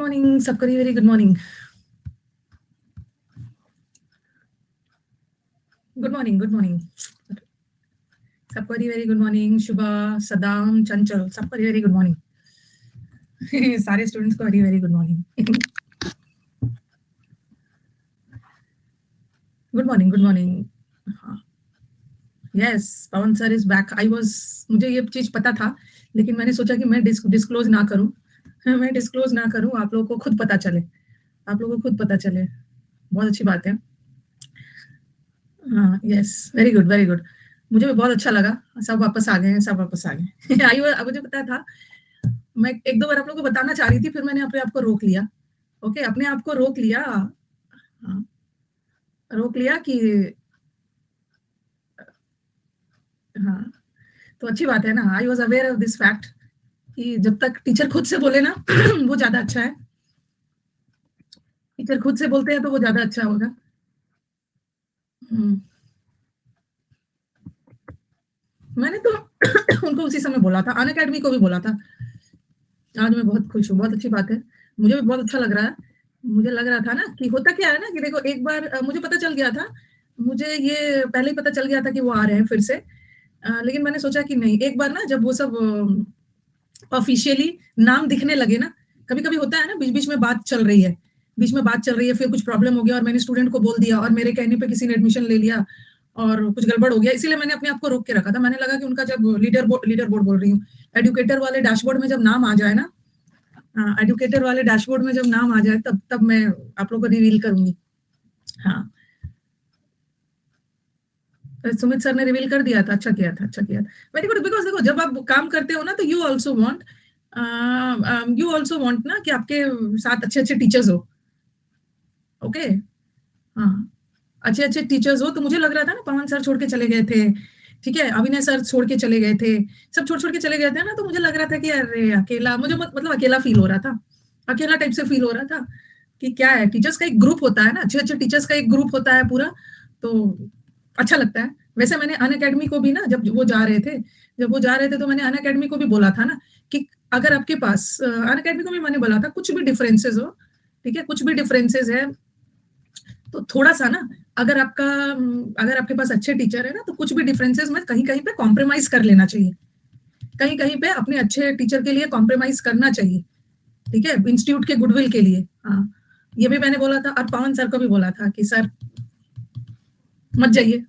Morning सबको, very good morning. Good morning, good morning सबको, very good morning. शुभा, सदाम, चंचल, सबको very good morning. सारे students को very very good morning. Good morning, good morning. Yes, Pawan sir is back. मुझे ये चीज पता था, लेकिन मैंने सोचा कि मैं डिस्क्लोज ना करूं। मैं डिस्क्लोज ना करूं, आप लोगों को खुद पता चले, आप लोगों को खुद पता चले। बहुत अच्छी बात है। हाँ, yes, very good, very good. मुझे भी बहुत अच्छा लगा, सब वापस आ गए हैं, सब वापस आ गए। आई मुझे पता था, मैं एक दो बार आप लोगों को बताना चाह रही थी, फिर मैंने अपने आप को रोक लिया। ओके, अपने आप को रोक लिया। हाँ, रोक लिया कि हाँ, तो अच्छी बात है ना। I was aware of this fact कि जब तक टीचर खुद से बोले ना वो ज्यादा अच्छा है। टीचर खुद से बोलते हैं तो वो ज्यादा अच्छा होगा। मैंने तो उनको उसी समय बोला था, अन अकेडमी को भी बोला था। आज मैं बहुत खुश हूँ, बहुत अच्छी बात है। मुझे भी बहुत अच्छा लग रहा है। मुझे लग रहा था ना कि होता क्या है ना कि देखो, एक बार मुझे पता चल गया था, मुझे ये पहले ही पता चल गया था कि वो आ रहे हैं फिर से। लेकिन मैंने सोचा कि नहीं, एक बार ना जब वो सब ऑफिशियली नाम दिखने लगे ना, कभी कभी होता है ना, बीच बीच में बात चल रही है, बीच में बात चल रही है, फिर कुछ प्रॉब्लम हो गया और मैंने स्टूडेंट को बोल दिया और मेरे कहने पे किसी ने एडमिशन ले लिया और कुछ गड़बड़ हो गया, इसीलिए मैंने अपने आप को रोक के रखा था। मैंने लगा कि उनका जब लीडर बोर्ड बोल रही हूँ, एडुकेटर वाले डैशबोर्ड में जब नाम आ जाए ना, एडुकेटर वाले डैशबोर्ड में जब नाम आ जाए, तब तब मैं आप लोगों को रिवील करूंगी। हाँ, सुमित सर ने रिवील कर दिया था, अच्छा किया था, अच्छा किया था, वेरी गुड। बिकॉज देखो, जब आप काम करते हो ना, तो यू ऑल्सो वांट ना कि आपके साथ अच्छे अच्छे टीचर्स हो। ओके, हाँ, अच्छे अच्छे टीचर्स हो। तो मुझे लग रहा था ना, पवन सर छोड़ के चले गए थे, ठीक है, अभिनय सर छोड़ के चले गए थे, सब छोड़ छोड़ के चले गए थे ना, तो मुझे लग रहा था कि अरे अकेला, मुझे मतलब अकेला फील हो रहा था, अकेला टाइप से फील हो रहा था कि क्या है, टीचर्स का एक ग्रुप होता है ना, अच्छे अच्छे टीचर्स का एक ग्रुप होता है पूरा, तो अच्छा लगता है। वैसे मैंने अन अकेडमी को भी ना, जब वो जा रहे थे, तो मैंने अन अकेडमी को भी बोला था ना कि अगर आपके पास, अन अकेडमी को भी मैंने बोला था, कुछ भी डिफरेंसेस हो, ठीक है, कुछ भी डिफरेंसेस है, तो थोड़ा सा ना, अगर आपके पास अच्छे टीचर है ना, तो कुछ भी डिफरेंसेस में कहीं कहीं पे कॉम्प्रोमाइज कर लेना चाहिए, कहीं कहीं पे अपने अच्छे टीचर के लिए कॉम्प्रोमाइज करना चाहिए, ठीक है, इंस्टीट्यूट के गुडविल के लिए। हाँ, ये भी मैंने बोला था, और पवन सर को भी बोला था कि सर मत जाइए।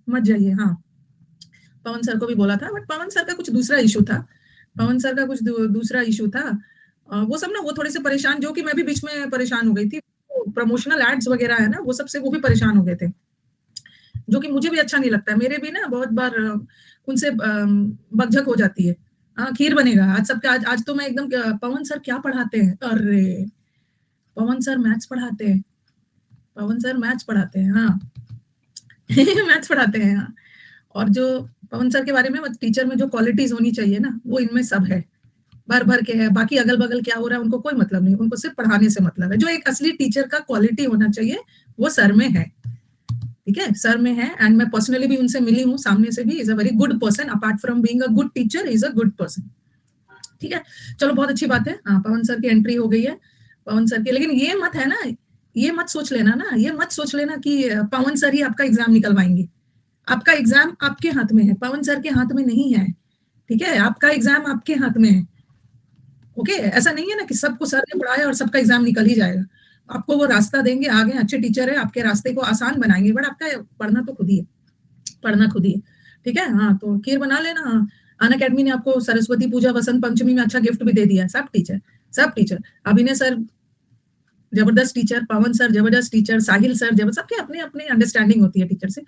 मत जाइए, हाँ, पवन सर को भी बोला था, बट पवन सर का कुछ दूसरा इशू था, पवन सर का कुछ दूसरा इशू था। वो सब ना, वो थोड़े से परेशान, जो कि मैं भी बीच में परेशान हो गई थी, प्रमोशनल एड्स वगैरह है ना, वो सबसे वो भी परेशान हो गए थे, जो कि मुझे भी अच्छा नहीं लगता है। मेरे भी ना बहुत बार उनसे बकझक हो जाती है। हाँ, खीर बनेगा आज सबके। आज तो मैं एकदम, पवन सर क्या पढ़ाते हैं, अरे पवन सर मैथ्स पढ़ाते हैं, पवन सर मैथ्स पढ़ाते हैं, हाँ। मैथ्स पढ़ाते हैं, हाँ। और जो पवन सर के बारे में, टीचर में जो क्वालिटीज होनी चाहिए ना, वो इनमें सब है, भर भर के है। बाकी अगल बगल क्या हो रहा है उनको कोई मतलब नहीं, उनको सिर्फ पढ़ाने से मतलब है। जो एक असली टीचर का क्वालिटी होना चाहिए, वो सर में है, ठीक है, सर में है। एंड मैं पर्सनली भी उनसे मिली हूँ, सामने से भी। Is a very good person, apart from being a good teacher, is a good person, ठीक है। चलो, बहुत अच्छी बात है। हाँ, पवन सर की एंट्री हो गई है, पवन सर की। लेकिन ये मत है ना, ये मत सोच लेना ना, ये मत सोच लेना कि पवन सर ही आपका एग्जाम निकलवाएंगे। आपका एग्जाम आपके हाथ में है, पवन सर के हाथ में नहीं है, ठीक है, आपका एग्जाम आपके हाथ में है। ओके, ऐसा नहीं है ना कि सबको सर ने पढ़ाया और सबका एग्जाम निकल ही जाएगा। आपको वो रास्ता देंगे, आगे अच्छे टीचर है, आपके रास्ते को आसान बनाएंगे, बट आपका पढ़ना तो खुद ही है, पढ़ना खुद ही है, ठीक है। हाँ, तो खीर बना लेना। अन अकेडमी ने आपको सरस्वती पूजा, वसंत पंचमी में अच्छा गिफ्ट भी दे दिया है। सब टीचर, सब टीचर, अभिनय सर जबरदस्त टीचर, पवन सर जबरदस्त टीचर, साहिल सर जबरदस्त, सबके अपने अपने अंडरस्टैंडिंग होती है टीचर से।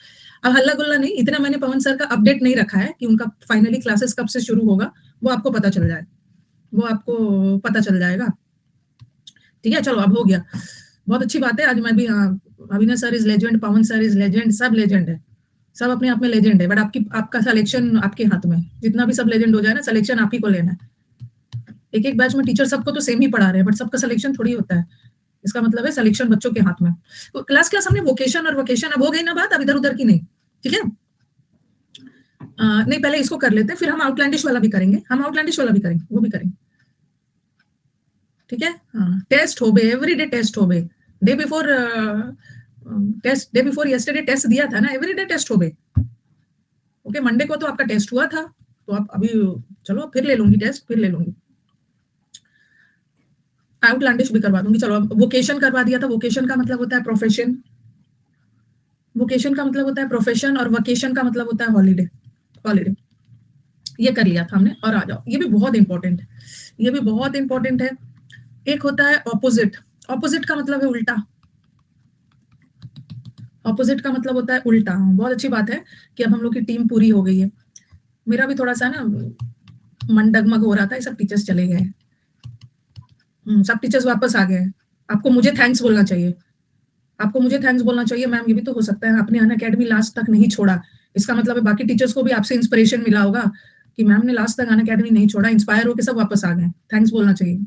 अब हल्ला गुल्ला नहीं, इतना मैंने पवन सर का अपडेट नहीं रखा है कि उनका फाइनली क्लासेस कब से शुरू होगा, वो आपको पता चल जाए, वो आपको पता चल जाएगा, ठीक है। चलो, अब हो गया, बहुत अच्छी बात है। आज मैं भी, हाँ, अभिनय sir is legend, Pawan sir is legend, सब लेजेंड है, सब अपने आप में लेजेंड है। बट आपका सिलेक्शन आपके हाथ में, जितना भी सब लेजेंड हो जाए ना, सिलेक्शन आप ही को लेना है। एक एक बैच में टीचर सबको तो सेम ही पढ़ा रहे हैं, बट सबका सिलेक्शन थोड़ी होता है। इसका मतलब है सिलेक्शन बच्चों के हाथ में। तो क्लास क्लास हमने वोकेशन और वोकेशन, अब हो गई ना बात, अब इधर उधर की नहीं, ठीक है। नहीं, पहले इसको कर लेते हैं, फिर हम आउटलैंडिश वाला भी करेंगे, हम आउटलैंडिश वाला भी करेंगे, वो भी करेंगे। ठीक है। हाँ, टेस्ट हो बे, एवरीडे टेस्ट हो बे, day before test, day before yesterday test दिया था ना, एवरीडे टेस्ट हो बे। ओके, मंडे को तो आपका टेस्ट हुआ था, तो आप अभी चलो फिर ले लूंगी टेस्ट, फिर ले लूंगी, आउटलैंडिश भी करवा दूंगी। चलो, अब वोकेशन करवा दिया था। वोकेशन का मतलब होता है प्रोफेशन, वोकेशन का मतलब होता है प्रोफेशन, और वकेशन का मतलब होता है हॉलीडे, हॉलीडे। ये कर लिया था हमने, और आ जाओ, ये भी बहुत इंपॉर्टेंट है, ये भी बहुत इंपॉर्टेंट है। एक होता है ऑपोजिट, ऑपोजिट का मतलब है उल्टा, ऑपोजिट का मतलब होता है उल्टा। बहुत अच्छी बात है कि अब हम लोग की टीम पूरी हो गई है। मेरा भी थोड़ा सा ना मन डगमग हो रहा था, सब टीचर्स चले गए, सब टीचर्स वापस आ गए। आपको मुझे थैंक्स बोलना चाहिए, आपको मुझे थैंक्स बोलना चाहिए मैम। ये भी तो हो सकता है आपने अनअकैडमी लास्ट तक नहीं छोड़ा, इसका मतलब है बाकी टीचर्स को भी आपसे इंस्पिरेशन मिला होगा कि मैम ने लास्ट तक अनअकैडमी नहीं छोड़ा, इंस्पायर होकर सब वापस आ गए, थैंक्स बोलना चाहिए।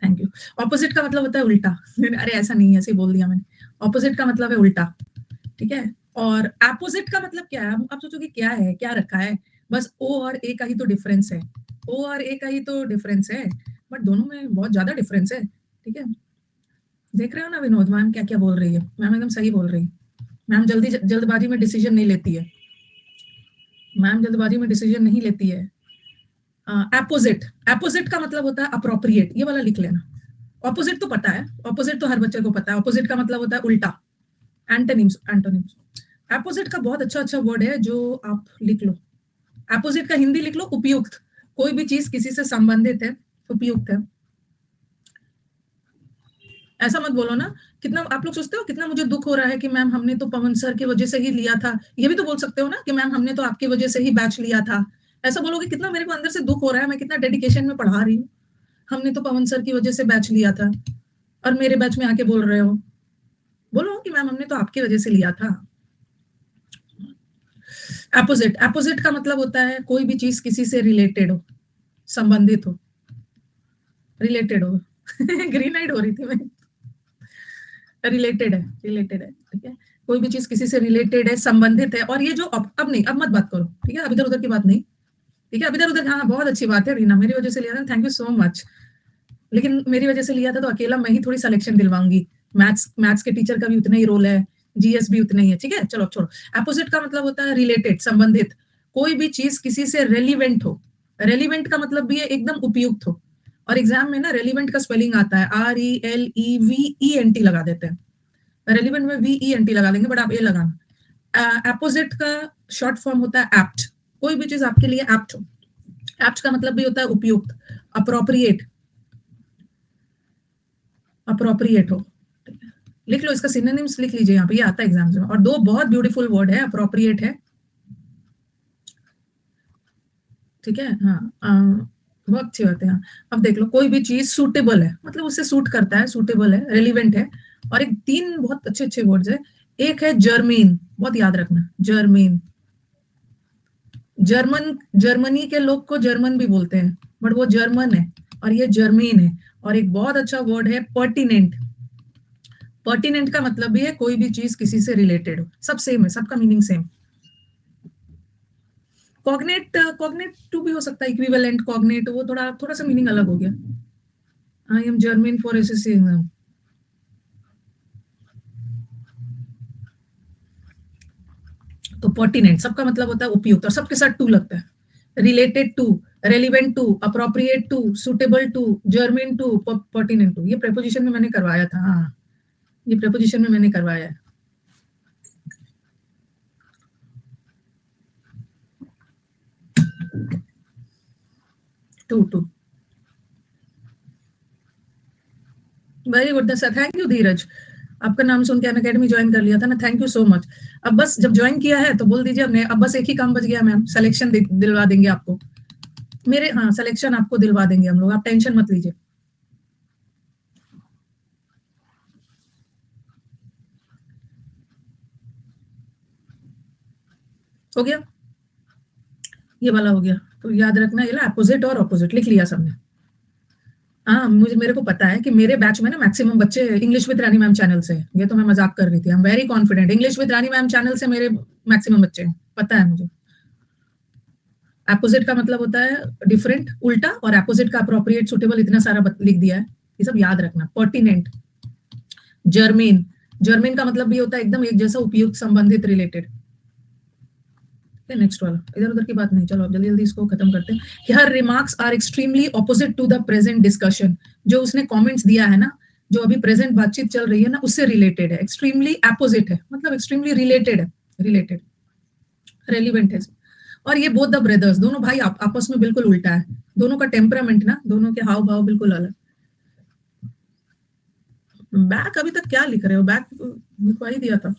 Thank you. ऑपोजिट का मतलब होता है उल्टा। अरे ऐसा नहीं है, ऐसे बोल दिया मैंने। ऑपोजिट का मतलब है उल्टा, ठीक है। और अपोजिट का मतलब क्या है? आप सोचोगे क्या है, क्या रखा है? बस ओ और ए का ही तो डिफरेंस है, ओ और ए का ही तो डिफरेंस है, बट दोनों में बहुत ज्यादा डिफरेंस है, ठीक है। देख रहे हो ना विनोद, मैम क्या क्या बोल रही है, मैम एकदम सही बोल रही है। मैम जल्दबाजी में डिसीजन नहीं लेती है, मैम जल्दबाजी में डिसीजन नहीं लेती है। अपोजिट, अपोजिट का मतलब होता है अप्रोप्रिएट, ये वाला लिख लेना। ऑपोजिट तो पता है, ऑपोजिट तो हर बच्चे को पता है, ऑपोजिट का मतलब होता है उल्टा, एंटोनिम्स, एंटोनिम्स। अपोजिट का बहुत अच्छा अच्छा वर्ड है जो आप लिख लो, अपोजिट का हिंदी लिख लो उपयुक्त, कोई भी चीज किसी से संबंधित है, उपयुक्त है। ऐसा मत बोलो ना, कितना आप लोग सोचते हो कितना मुझे दुख हो रहा है कि मैम हमने तो पवन सर की वजह से ही लिया था, ये भी तो बोल सकते हो ना कि मैम हमने तो आपकी वजह से ही बैच लिया था। ऐसा बोलोगे कितना मेरे को अंदर से दुख हो रहा है, मैं कितना डेडिकेशन में पढ़ा रही हूँ, हमने तो पवन सर की वजह से बैच लिया था, और मेरे बैच में आके बोल रहे हो, बोलो कि मैम हमने तो आपकी वजह से लिया था। अपोजिट, अपोजिट का मतलब होता है कोई भी चीज किसी से रिलेटेड हो, संबंधित हो, रिलेटेड हो। ग्रीन आइड हो रही थी मैं, रिलेटेड है, रिलेटेड है, ठीक है। कोई भी चीज किसी से रिलेटेड है, संबंधित है। और ये जो अब नहीं, अब मत बात करो, ठीक है, अब इधर उधर की बात नहीं, ठीक है। अब इधर उधर, हाँ बहुत अच्छी बात है रीना, मेरी वजह से लिया था, थैंक यू सो मच। लेकिन मेरी वजह से लिया था तो अकेला मैं ही थोड़ी सिलेक्शन दिलवाऊंगी, मैथ्स, मैथ्स के टीचर का भी उतना ही रोल है, जीएस भी उतना ही है, ठीक है। चलो छोड़ो। अपोजिट का मतलब होता है रिलेटेड, संबंधित, कोई भी चीज किसी से रेलिवेंट हो। रेलिवेंट का मतलब भी है एकदम उपयुक्त हो, और एग्जाम में ना रेलिवेंट का स्पेलिंग आता है RELEVENT लगा देते हैं, रेलिवेंट में VENT लगा देंगे, बट आप ए लगाना। अपोजिट का शॉर्ट फॉर्म होता है एप्ट, कोई भी चीज आपके लिए एप्ट हो। एप्ट का मतलब भी होता है उपयुक्त, अप्रोप्रिएट, अप्रोप्रिएट हो। लिख लो, इसका सिनोनिम्स लिख लीजिए, यहाँ पे ये आता है एग्जाम्स में, और दो बहुत ब्यूटीफुल वर्ड है, अप्रोप्रिएट है, ठीक है। हाँ, बहुत अच्छी बात है। हाँ, अब देख लो, कोई भी चीज सूटेबल है, मतलब उससे सूट करता है, सूटेबल है, रेलिवेंट है। और एक तीन बहुत अच्छे अच्छे वर्ड्स है, एक है जर्मीन, बहुत याद रखना, जर्मीन। जर्मन, जर्मनी के लोग को जर्मन भी बोलते हैं, बट वो जर्मन है, और ये जर्मीन है। और एक बहुत अच्छा वर्ड है पर्टिनेंट, पर्टिनेंट का मतलब भी है कोई भी चीज किसी से रिलेटेड हो, सब सेम है, सबका meaning same. Cognate, cognate to भी हो सकता है, इक्विवेलेंट, कॉग्नेट, वो थोड़ा थोड़ा सा मीनिंग अलग हो गया। I am German for SSC exam, तो पर्टिनेंट सबका मतलब होता है उपयुक्त, और सबके साथ टू लगता है, related to, relevant to, appropriate to, suitable to, germane to, pertinent to. ये प्रेपोजिशन में मैंने करवाया था, हाँ, ये प्रेपोजिशन में मैंने करवाया है। Two two, very good sir, thank you Dheeraj, आपका नाम सुन के अनअकैडमी ज्वाइन कर लिया था ना, थैंक यू सो मच। अब बस जब ज्वाइन किया है तो बोल दीजिए हमने, अब बस एक ही काम बच गया मैम, सिलेक्शन दिलवा देंगे आपको मेरे, हाँ सिलेक्शन आपको दिलवा देंगे हम लोग, आप टेंशन मत लीजिए। हो गया, ये वाला हो गया, तो याद रखना, ये अपोजिट और ऑपोजिट लिख लिया सबने। हाँ, मुझे, मेरे को पता है कि मेरे बैच में ना मैक्सिमम बच्चे English with Rani ma'am channel से, ये तो मैं मजाक कर रही थी, I am very confident, English with Rani ma'am channel से मेरे मैक्सिमम बच्चे हैं, पता है मुझे। एपोजिट का मतलब होता है डिफरेंट, उल्टा, और एपोजिट का अप्रोप्रिएट, सुटेबल, इतना सारा लिख दिया है, ये सब याद रखना। पर्टिनेंट, जर्मेन, जर्मेन का मतलब भी होता है एकदम एक जैसा, उपयुक्त, संबंधित, रिलेटेड। नेक्स्ट वाला, इधर उधर की बात नहीं, चलो अब जल्दी जल्दी इसको खत्म करते हैं। कि her remarks are extremely opposite to the present discussion, जो उसने कमेंट्स दिया है ना, जो अभी प्रेजेंट बातचीत चल रही है ना, उससे रिलेटेड है। एक्सट्रीमली अपोजिट है मतलब एक्सट्रीमली रिलेटेड है, रिलेटेड, रेलिवेंट है। और ये बोथ द ब्रदर्स, दोनों भाई आपस में बिल्कुल उल्टा है, दोनों का टेम्परामेंट ना, दोनों के हाव भाव बिल्कुल अलग। बैक अभी तक क्या लिख रहे हो, बैक लिखवा ही दिया था।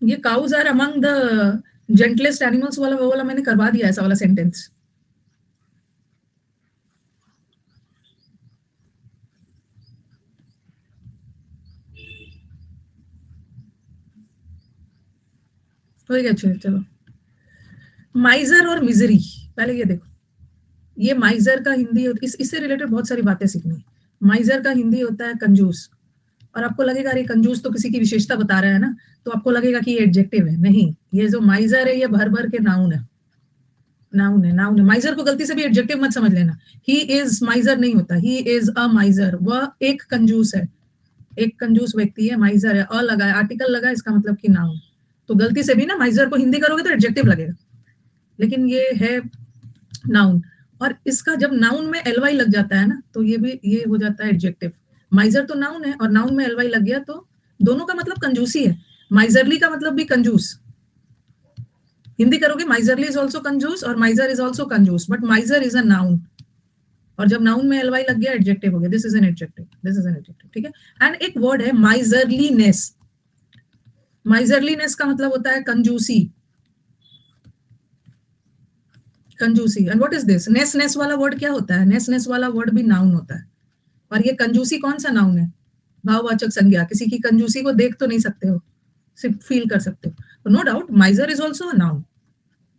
ये cows are among the gentlest animals वाला, वो वाला मैंने करवा दिया, ऐसा वाला सेंटेंस। हो गया, चलो। माइजर और मिजरी, पहले ये देखो, ये माइजर का हिंदी, इससे रिलेटेड बहुत सारी बातें सीखनी है। माइजर का हिंदी होता है कंजूस, और आपको लगेगा अरे कंजूस तो किसी की विशेषता बता रहा है ना, तो आपको लगेगा कि ये एडजेक्टिव है। नहीं, ये जो माइजर है ये भर भर के नाउन है, नाउन है, नाउन है। माइजर को गलती से भी एडजेक्टिव मत समझ लेना। ही इज माइजर नहीं होता, ही इज अ माइजर, वह एक कंजूस है, एक कंजूस व्यक्ति है, माइजर है, अ लगा है, आर्टिकल लगा है, इसका मतलब कि नाउन। तो गलती से भी ना माइजर को हिंदी करोगे तो एडजेक्टिव लगेगा, लेकिन ये है नाउन। और इसका जब नाउन में एलवाई लग जाता है ना, तो ये भी, ये हो जाता है एडजेक्टिव। माइजर तो नाउन है, और नाउन में एलवाई लग गया तो दोनों का मतलब कंजूसी है। माइजरली का मतलब भी कंजूस, हिंदी करोगे माइजरली इज ऑल्सो कंजूस, और माइजर इज ऑल्सो कंजूस, बट माइजर इज अ नाउन, और जब नाउन में एलवाई लग गया एडजेक्टिव हो गया, this is an adjective, this is an adjective, ठीक है। एंड एक वर्ड है माइजरलीनेस, माइजरलीनेस का मतलब होता है कंजूसी, कंजूसी। एंड व्हाट इज दिस, नेस, नेस वाला वर्ड क्या होता है, नेस, नेस वाला वर्ड भी नाउन होता है। और ये कंजूसी कौन सा नाउन है, भाववाचक संज्ञा, किसी की कंजूसी को देख तो नहीं सकते हो, सिर्फ फील कर सकते हो। तो no doubt miser is also a noun,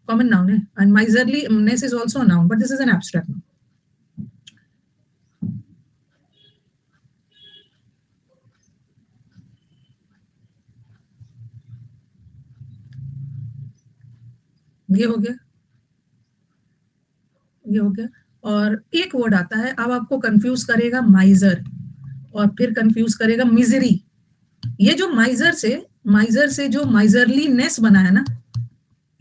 common noun है, and miserliness is also a noun, but this is an abstract noun. ये हो गया, ये हो गया। और एक वर्ड आता है, अब आपको कंफ्यूज करेगा माइजर, और फिर कंफ्यूज करेगा मिजरी। ये जो माइजर से जो माइजरलीनेस बना है ना,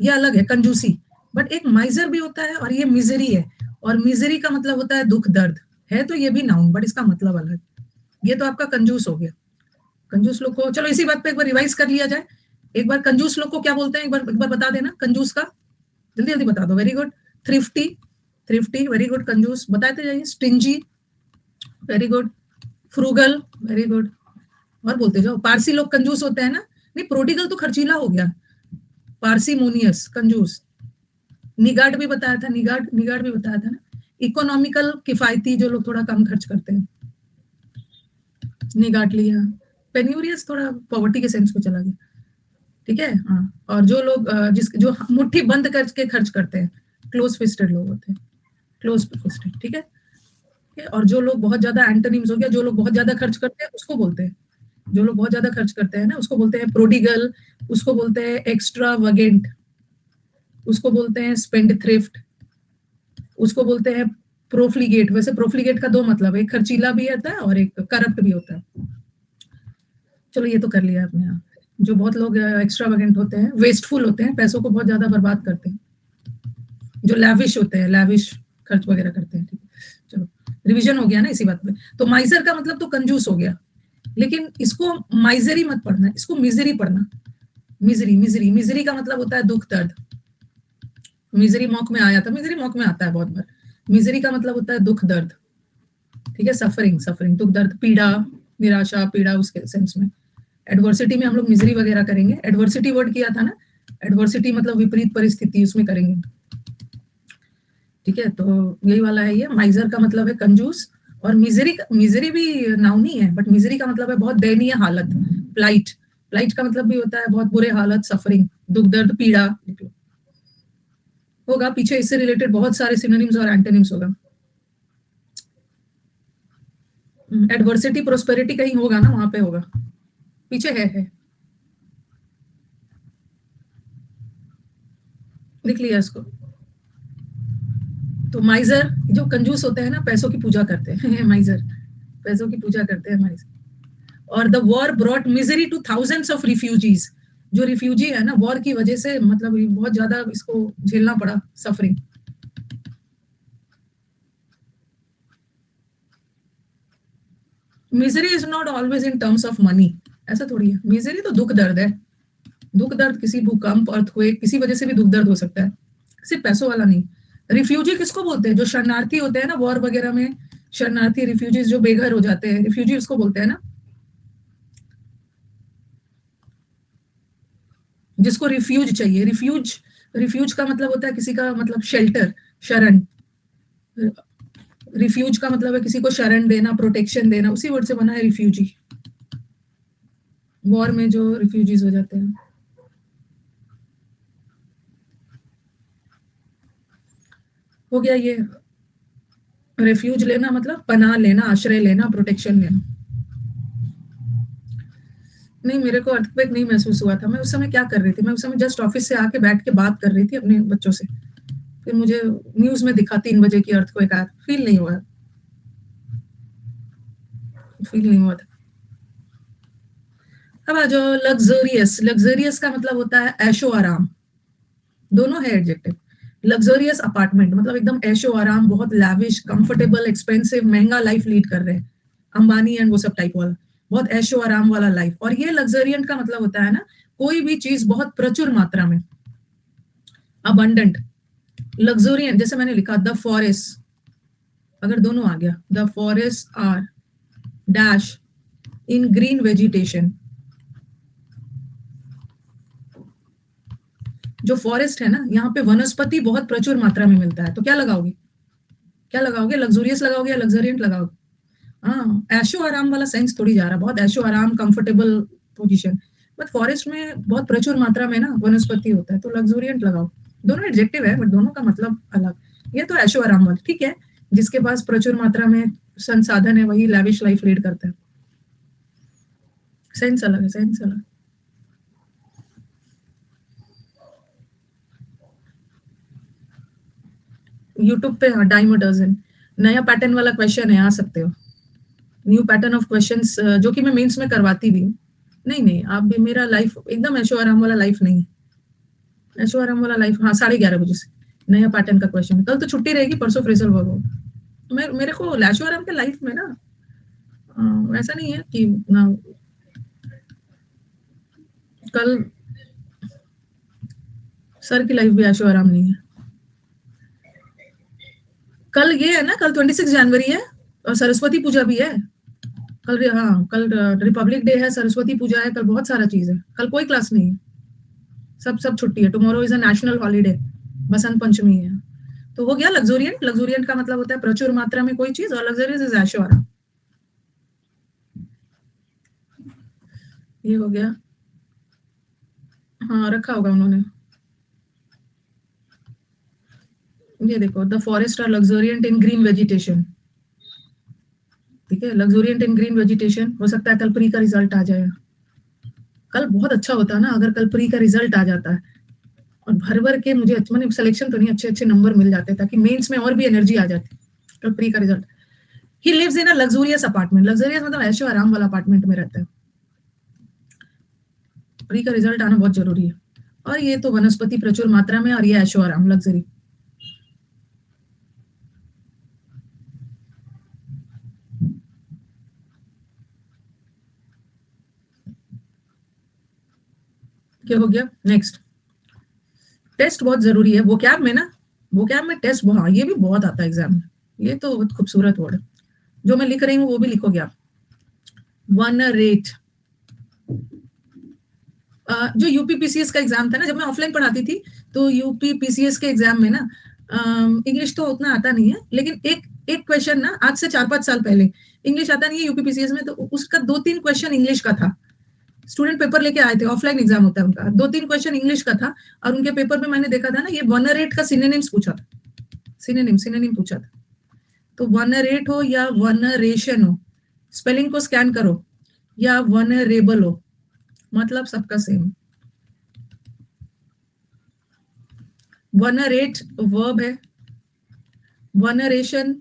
ये अलग है, कंजूसी। बट एक माइजर भी होता है और ये मिजरी है, और मिजरी का मतलब होता है दुख दर्द, है तो ये भी नाउन, बट इसका मतलब अलग। ये तो आपका कंजूस हो गया। कंजूस लोग को, चलो इसी बात पे एक बार रिवाइज कर लिया जाए। एक बार कंजूस लोग को क्या बोलते हैं, एक बार बता देना कंजूस का, जल्दी जल्दी बता दो। Very good. Thrifty, thrifty, very good, कंजूस बताते जाइए। Stingy, very good. Frugal, very good, और बोलते जाओ। पारसी लोग कंजूस होते हैं ना, नहीं प्रोडिगल तो खर्चीला हो गया, पार्सिमोनियस, कंजूस। निगार्ड भी बताया था, निगार्ड, निगार्ड भी बताया था ना। इकोनॉमिकल, किफायती, जो लोग थोड़ा कम खर्च करते हैं, निगार्ड लिया। पेन्यूरियस थोड़ा पॉवर्टी के सेंस में चला गया, ठीक है। हाँ, और जो लोग जो मुट्ठी बंद करके खर्च करते हैं, क्लोज फिस्टेड लोग होते हैं, क्लोज फिस्टेड, ठीक है। और जो लोग बहुत ज्यादा, एंटोनिम्स हो गया, जो लोग बहुत ज्यादा खर्च करते हैं उसको बोलते हैं, जो लोग बहुत ज्यादा खर्च करते हैं ना उसको बोलते हैं प्रोडिगल, उसको बोलते हैं एक्स्ट्रावेगेंट, उसको बोलते हैं स्पेंड थ्रिफ्ट, उसको बोलते हैं प्रोफ्लिगेट। वैसे प्रोफ्लिगेट का दो मतलब है, एक खर्चीला भी होता है और एक करप्ट भी होता है। चलो ये तो कर लिया आपने। यहाँ जो बहुत लोग एक्स्ट्रावेगेंट होते हैं, वेस्टफुल होते हैं, पैसों को बहुत ज्यादा बर्बाद करते हैं, जो लैविश होते हैं, लैविश खर्च वगैरह करते हैं, ठीक है। चलो रिवीजन हो गया ना इसी बात पे। तो माइजर का मतलब तो कंजूस हो गया, लेकिन इसको माइजरी मत पढ़ना, इसको मिजरी पढ़ना। मिजरी, मिजरी, मिजरी का मतलब होता है दुख दर्द। मिजरी मॉक में आया था, मिजरी मॉक में आता है बहुत बार। मिजरी का मतलब होता है दुख दर्द, ठीक है। सफरिंग, सफरिंग, दुख दर्द, पीड़ा, निराशा, पीड़ा, उसके सेंस में। एडवर्सिटी में हम लोग मिजरी वगैरह करेंगे, एडवर्सिटी वर्ड किया था ना, एडवर्सिटी मतलब विपरीत परिस्थिति, उसमें करेंगे, ठीक है। तो यही वाला है ये। माइजर का मतलब है कंजूस, और मिजरी, मिजरी भी नाउन ही है, बट मिजरी का मतलब है बहुत दयनीय हालत, प्लाइट। प्लाइट का मतलब भी होता है बहुत बुरे हालत, सफरिंग, दुख दर्द, पीड़ा होगा। पीछे इससे रिलेटेड बहुत सारे सिनोनिम्स और एंटोनिम्स होगा। एडवर्सिटी प्रोस्पेरिटी कहीं होगा ना, वहां पे होगा, पीछे है। लिख लिया इसको। तो माइजर जो कंजूस होते हैं ना, पैसों की पूजा करते हैं माइजर, पैसों की पूजा करते हैं माइजर। और the war brought misery two thousands of refugees, जो रिफ्यूजी है ना, वॉर की वजह से मतलब बहुत ज्यादा इसको झेलना पड़ा, suffering. Misery is not always in terms of money, ऐसा थोड़ी है। मिजरी तो दुख दर्द है, दुख दर्द किसी भूकंप, अर्थक्वेक, किसी वजह से भी दुख दर्द हो सकता है, सिर्फ पैसों वाला नहीं। रिफ्यूजी किसको बोलते हैं? जो शरणार्थी होते हैं ना, वॉर वगैरह में शरणार्थी, रिफ्यूजीज जो बेघर हो जाते हैं, रिफ्यूजी उसको बोलते हैं ना, जिसको रिफ्यूज चाहिए। रिफ्यूज, रिफ्यूज का मतलब होता है किसी का मतलब शेल्टर, शरण। रिफ्यूज का मतलब है किसी को शरण देना, प्रोटेक्शन देना, उसी वर्ड से बना है रिफ्यूजी, वॉर में जो रिफ्यूजीज हो जाते हैं। हो गया ये, रेफ्यूज लेना मतलब पनाह लेना, आश्रय लेना, प्रोटेक्शन लेना। नहीं, मेरे को अर्थक्वेक नहीं महसूस हुआ था। मैं उस समय क्या कर रही थी? मैं उस समय जस्ट ऑफिस से आके बैठ के बात कर रही थी अपने बच्चों से, फिर मुझे न्यूज में दिखा 3 बजे की अर्थक्वेक आया, फील नहीं हुआ, फील नहीं हुआ था। अब आ जाओ लग्जरियस। लग्जरियस का मतलब होता है ऐशो आराम, दोनों है एडजेक्टिव। लग्जरियस अपार्टमेंट मतलब एकदम ऐशो आराम, बहुत लैविश, कंफर्टेबल, एक्सपेंसिव, महंगा लाइफ लीड कर रहे हैं, अंबानी एंड वो सब टाइप वाला, बहुत ऐशो आराम वाला लाइफ। और ये लग्जरियंट का मतलब होता है ना, कोई भी चीज बहुत प्रचुर मात्रा में, अबंडेंट। लग्जरियंट जैसे मैंने लिखा द फॉरेस्ट, अगर दोनों आ गया, the forest are dash in green vegetation. जो फॉरेस्ट है ना, यहाँ पे वनस्पति बहुत प्रचुर मात्रा में मिलता है, तो क्या लगाओगे? क्या लगाओगे? लग्जूरियस लगाओगे या लग्जरियंट लगाओगे? हाँ, ऐशो आराम वाला सेंस थोड़ी जा रहा, बहुत ऐशो आराम, कंफर्टेबल पोजीशन, बट फॉरेस्ट में बहुत प्रचुर मात्रा में ना वनस्पति होता है, तो लग्जूरियंट लगाओ। दोनों एडजेक्टिव है बट दोनों का मतलब अलग। ये तो ऐशो आराम वाला ठीक है, जिसके पास प्रचुर मात्रा में संसाधन है वही लैविश लाइफ लीड करता है, सेंस अलग है, सेंस अलग। यूट्यूब पे हाँ, डाइम अ डजन, नया पैटर्न वाला क्वेश्चन है, आ सकते हो। न्यू पैटर्न ऑफ क्वेश्चंस जो कि मैं मेंस में करवाती भी हूँ। नहीं नहीं, आप भी, मेरा लाइफ एकदम ऐशो आराम वाला लाइफ नहीं है। ऐशो आराम वाला लाइफ हाँ 11:30 से नया पैटर्न का क्वेश्चन। कल तो छुट्टी रहेगी, परसों फ्रेजल वर्क होगा। मेरे को ऐशो आराम के लाइफ में ना ऐसा नहीं है कि ना, कल सर की लाइफ भी ऐशो आराम नहीं है। कल ये है ना, कल 26 जनवरी है और सरस्वती पूजा भी है। कल हाँ, कल रिपब्लिक डे है, सरस्वती पूजा है, कल बहुत सारा चीज है। कल कोई क्लास नहीं है, सब छुट्टी है। Tomorrow is a national holiday, Basant Panchami है। तो हो गया लग्जूरियंट। लग्जूरियंट का मतलब होता है प्रचुर मात्रा में कोई चीज, और लग्जरियस इज ऐशो आराम। ये हो गया। हाँ, रखा होगा उन्होंने। ये देखो, the forest are luxuriant in green vegetation, ठीक है, लग्जूरियंट इन ग्रीन वेजिटेशन। हो सकता है कल प्री का रिजल्ट आ जाए। कल बहुत अच्छा होता है ना अगर कल प्री का रिजल्ट आ जाता है, और भर भर के मुझे मैंने सिलेक्शन तो नहीं, अच्छे अच्छे नंबर मिल जाते ताकि मेंस में और भी एनर्जी आ जाती। कल प्री का रिजल्ट। He lives in a luxurious apartment, luxurious मतलब ऐशो आराम वाला अपार्टमेंट में रहता है। प्री का रिजल्ट आना बहुत जरूरी है। और ये तो वनस्पति प्रचुर मात्रा में, और ये ऐशो आराम, लग्जरी। क्या हो गया नेक्स्ट? टेस्ट बहुत जरूरी है वो कैब में ना, वो कैब में टेस्ट, हाँ ये भी बहुत आता है एग्जाम में। ये तो बहुत खूबसूरत वर्ड है, जो मैं लिख रही हूँ वो भी लिखोगे आप। वन रेट, जो यूपीपीसीएस का एग्जाम था ना, जब मैं ऑफलाइन पढ़ाती थी, तो यूपीपीसीएस के एग्जाम में ना इंग्लिश तो उतना आता नहीं है, लेकिन एक एक क्वेश्चन ना, आज से 4-5 साल पहले, इंग्लिश आता नहीं है यूपीपीसीएस में, तो उसका 2-3 क्वेश्चन इंग्लिश का था। स्टूडेंट पेपर लेके आए थे, ऑफलाइन एग्जाम होता है उनका, 2-3 क्वेश्चन इंग्लिश का था। और उनके पेपर में मैंने देखा था ना, ये वनरेट का सिनोनिम्स पूछा था, सिनोनिम पूछा था। तो वनरेट हो या वनरेशन हो, स्पेलिंग को स्कैन करो या वनरेबल हो, मतलब सबका सेम। वनरेट वर्ब है, वनरेशन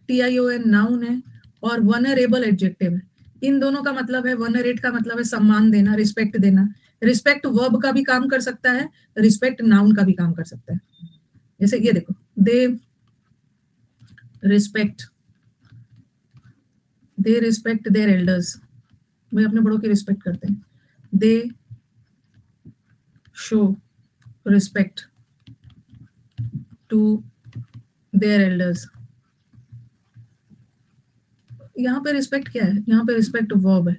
TION नाउन है, और वनरेबल एडजेक्टिव है। इन दोनों का मतलब है, वनरेट का मतलब है सम्मान देना, रिस्पेक्ट देना। रिस्पेक्ट वर्ब का भी काम कर सकता है, रिस्पेक्ट नाउन का भी काम कर सकता है। जैसे ये देखो, दे रिस्पेक्ट देयर एल्डर्स, वे अपने बड़ों की रिस्पेक्ट करते हैं। They show respect to their elders. यहाँ पे रिस्पेक्ट क्या है? यहाँ पे रिस्पेक्ट वर्ब है।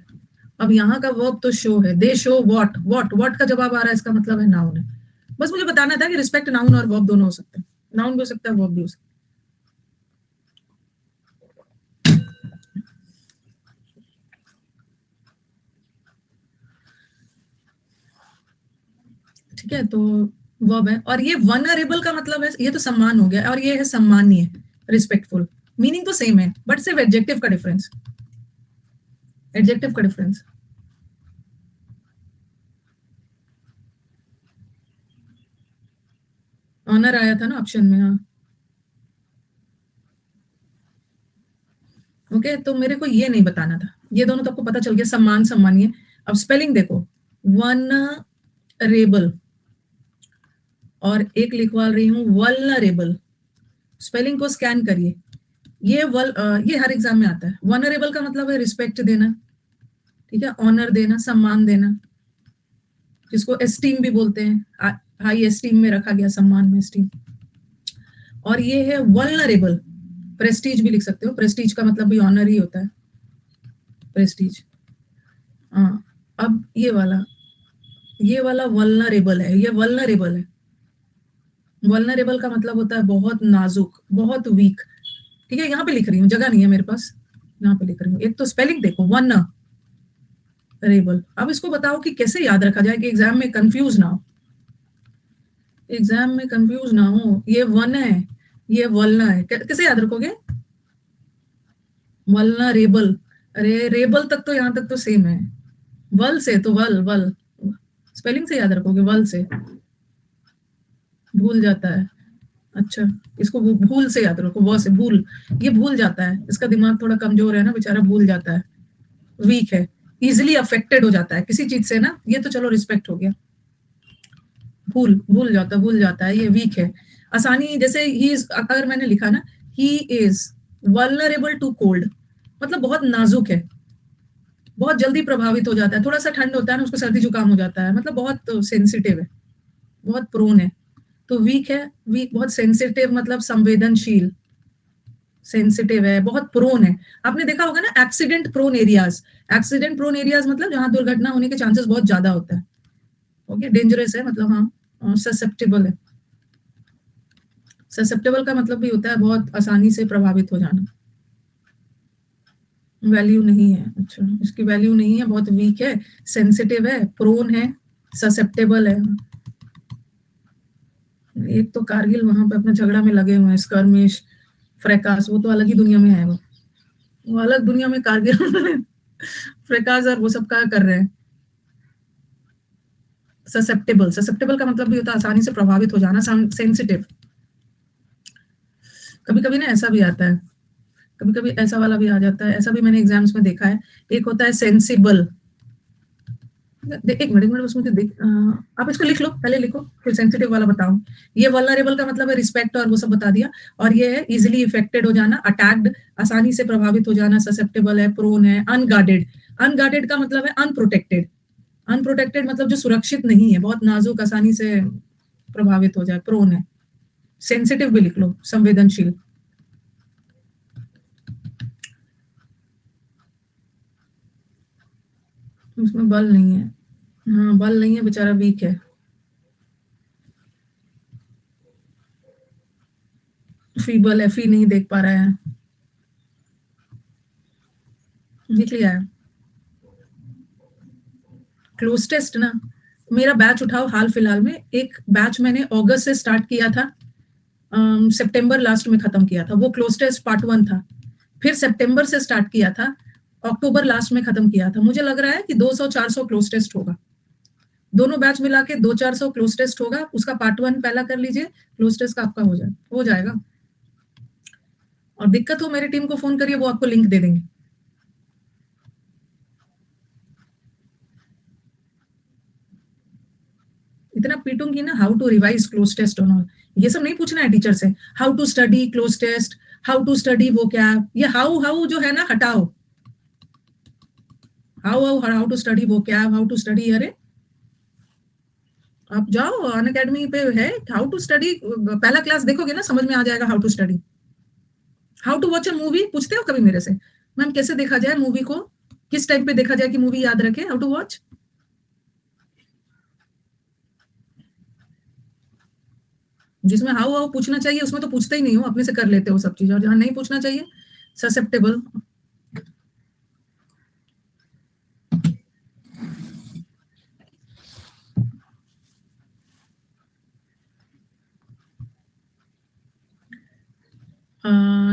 अब यहाँ का वर्ब तो शो है, दे शो व्हाट का जवाब आ रहा है, इसका मतलब है नाउन है। बस मुझे बताना था कि रिस्पेक्ट नाउन और वर्ब दोनों हो सकते हैं, नाउन भी हो सकता है, वर्ब भी हो सकता है। ठीक है, तो वर्ब है। और ये वनरेबल का मतलब है, ये तो सम्मान हो गया, और ये है सम्मानीय, रिस्पेक्टफुल। मीनिंग तो सेम है, बट सिर्फ एडजेक्टिव का डिफरेंस, एडजेक्टिव का डिफरेंस। ऑनर आया था ना ऑप्शन में, हाँ। ओके, तो मेरे को ये नहीं बताना था, ये दोनों तो आपको पता चल गया, सम्मान सम्मानीय। अब स्पेलिंग देखो, वनरेबल, और एक लिखवा रही हूँ वल्नरेबल। स्पेलिंग को स्कैन करिए, ये हर एग्जाम में आता है। वनरेबल का मतलब है रिस्पेक्ट देना, ठीक है, ऑनर देना, सम्मान देना, जिसको एस्टीम भी बोलते हैं, हाई एस्टीम में रखा गया, सम्मान में एस्टीम। और ये है वल्नरेबल, प्रेस्टीज भी लिख सकते हो, प्रेस्टीज का मतलब भी ऑनर ही होता है, प्रेस्टीज। हाँ, अब ये वाला वल्नरेबल है, ये वल्नरेबल है। वल्नरेबल का मतलब होता है बहुत नाजुक, बहुत वीक। ठीक है, यहाँ पे लिख रही हूँ, जगह नहीं है मेरे पास, यहाँ पे लिख रही हूँ। एक तो स्पेलिंग देखो, वनरेबल। अब इसको बताओ कि कैसे याद रखा जाए कि एग्जाम में कंफ्यूज ना हो, एग्जाम में कंफ्यूज ना हो। ये वन है, ये वल्ना है, कैसे याद रखोगे? वल्नरेबल, अरे रेबल तक तो, यहाँ तक तो सेम है। वल से तो वल वल, स्पेलिंग से याद रखोगे, वल से भूल जाता है। अच्छा, इसको भूल से याद रखो, वो से भूल, ये भूल जाता है, इसका दिमाग थोड़ा कमजोर है ना बेचारा, भूल जाता है, वीक है, इजिली अफेक्टेड हो जाता है किसी चीज से ना। ये तो चलो रिस्पेक्ट हो गया, भूल जाता है, ये वीक है। आसानी, जैसे ही इज, अगर मैंने लिखा ना he is vulnerable to cold, मतलब बहुत नाजुक है, बहुत जल्दी प्रभावित हो जाता है, थोड़ा सा ठंड होता है ना उसको सर्दी जुकाम हो जाता है, मतलब बहुत सेंसिटिव है, बहुत प्रोन है। तो वीक है, वीक बहुत सेंसिटिव, मतलब संवेदनशील, सेंसिटिव है, बहुत प्रोन है। आपने देखा होगा ना accident prone areas, accident prone areas मतलब जहां दुर्घटना होने के चांसेस बहुत ज्यादा होता है। ओके, डेंजरस है मतलब, हाँ, ससेप्टेबल है। ससेप्टेबल का मतलब भी होता है बहुत आसानी से प्रभावित हो जाना। वैल्यू नहीं है, अच्छा, इसकी वैल्यू नहीं है, बहुत वीक है, सेंसिटिव है, प्रोन है, ससेप्टेबल है। एक तो कारगिल वहां पे अपने झगड़ा में लगे हुए हैं, स्कर्मिश, फ्रैकास, वो तो अलग ही दुनिया में है, वो अलग दुनिया में कारगिल फ्रैकास और वो सब का कर रहे हैं। ससेप्टेबल, ससेप्टेबल का मतलब भी होता है आसानी से प्रभावित हो जाना, सेंसिटिव। कभी कभी ना ऐसा भी आता है, कभी कभी ऐसा वाला भी आ जाता है, ऐसा भी मैंने एग्जाम्स में देखा है। एक होता है सेंसिबल, एक मिनट बस मुझे आप इसको लिख लो, पहले लिखो फिर सेंसिटिव वाला बताओ। ये वल्नरेबल का मतलब है रिस्पेक्ट और वो सब बता दिया, और ये है इजिली इफेक्टेड हो जाना, अटैक्ड, आसानी से प्रभावित हो जाना, ससेप्टेबल है, प्रोन है, अनगार्डेड। अनगार्डेड का मतलब है अनप्रोटेक्टेड, अनप्रोटेक्टेड मतलब जो सुरक्षित नहीं है, बहुत नाजुक, आसानी से प्रभावित हो जाए, प्रोन है। सेंसिटिव भी लिख लो, संवेदनशील। उसमें बल नहीं है, हाँ बल नहीं है, बेचारा वीक है। फीबल है, फी नहीं देख पा रहा है, लिख लिया है। क्लोज टेस्ट ना, मेरा बैच उठाओ, हाल फिलहाल में एक बैच मैंने अगस्त से स्टार्ट किया था, सितंबर लास्ट में खत्म किया था, वो क्लोज टेस्ट पार्ट 1 था। फिर सितंबर से स्टार्ट किया था, अक्टूबर लास्ट में खत्म किया था। मुझे लग रहा है कि 200-400 क्लोज टेस्ट होगा, दोनों बैच मिला के 200-400 क्लोज टेस्ट होगा। उसका पार्ट 1 पहला कर लीजिए, क्लोज टेस्ट का आपका हो जाएगा। और दिक्कत हो मेरी टीम को फोन करिए, वो आपको लिंक दे देंगे। इतना पीटूंगी ना, how to revise cloze test on all, ये सब नहीं पूछना है टीचर से। How to study cloze test, how to study वो क्या, ये हाउ हाउ जो है ना हटाओ। हाउ टू स्टडी वो क्या, हाउ टू स्टडी, अरे आप जाओ अन अकेडमी पे है हाउ टू स्टडी, पहला क्लास देखोगे ना समझ में आ जाएगा how to study. How to watch a movie पूछते हो कभी मेरे से, मैम कैसे देखा जाए मूवी को, किस टाइम पे देखा जाए कि मूवी याद रखे, हाउ टू वॉच। जिसमें हाउ हाउ पूछना चाहिए उसमें तो पूछते ही नहीं हो, अपने से कर लेते हो सब चीज, और जहां नहीं पूछना चाहिए ससेप्टेबल।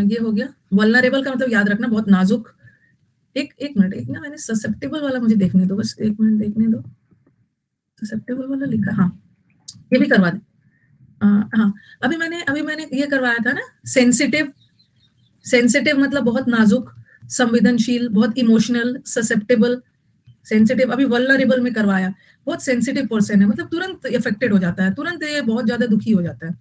ये हो गया वल्नरेबल का मतलब याद रखना बहुत नाजुक। एक मिनट, एक ना मैंने ससेप्टेबल वाला मुझे देखने दो, बस एक मिनट देखने दो। ससेप्टेबल वाला लिखा, हाँ ये भी करवा दे। हाँ अभी मैंने ये करवाया था ना सेंसिटिव। सेंसिटिव मतलब बहुत नाजुक, संवेदनशील, बहुत इमोशनल, ससेप्टेबल, सेंसिटिव। अभी वल्नरेबल में करवाया, बहुत सेंसिटिव पर्सन है, मतलब तुरंत इफेक्टेड हो जाता है, तुरंत ये बहुत ज्यादा दुखी हो जाता है।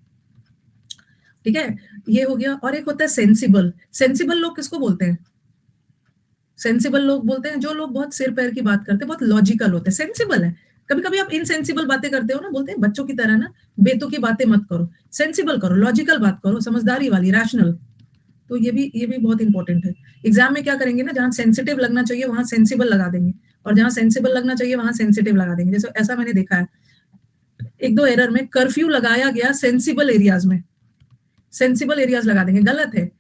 ठीक है, ये हो गया। और एक होता है सेंसिबल। सेंसिबल लोग किसको बोलते हैं? सेंसिबल लोग बोलते हैं जो लोग बहुत सिर पैर की बात करते हैं, बहुत लॉजिकल होते हैं, सेंसिबल है। कभी कभी आप इनसेंसिबल बातें करते हो ना, बोलते हैं बच्चों की तरह ना बेतुकी की बातें मत करो, सेंसिबल करो, लॉजिकल बात करो, समझदारी वाली, रैशनल। तो ये भी बहुत इंपॉर्टेंट है। एग्जाम में क्या करेंगे ना, जहां सेंसिटिव लगना चाहिए वहां सेंसिबल लगा देंगे, और जहां सेंसिबल लगना चाहिए वहां सेंसिटिव लगा देंगे। जैसे ऐसा मैंने देखा है एक दो एरर में, कर्फ्यू लगाया गया सेंसिबल एरियाज में, सेंसिबल एरियाज लगा देंगे, गलत है।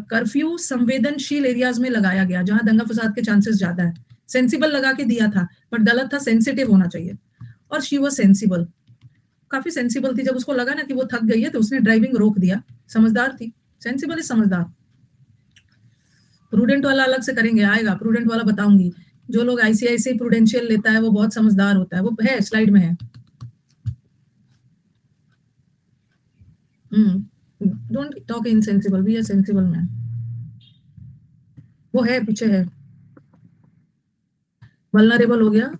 कर्फ्यू संवेदनशील एरियाज में लगाया गया जहां दंगा फसाद के चांसेस ज्यादा है, सेंसिबल लगा के दिया था, बट गलत था, सेंसिटिव होना चाहिए। और शी वॉज सेंसिबल, काफी सेंसिबल थी। जब उसको लगा ना कि वो थक गई है तो उसने ड्राइविंग रोक दिया, समझदार थी। सेंसिबल इज समझदार। प्रूडेंट वाला अलग से करेंगे, आएगा प्रूडेंट वाला बताऊंगी। जो लोग आईसीआईसी प्रूडेंशियल लेता है वो बहुत समझदार होता है, वो है स्लाइड में है। Don't talk insensible, we are sensible man. वो है पीछे है। वल्नरेबल हो गया,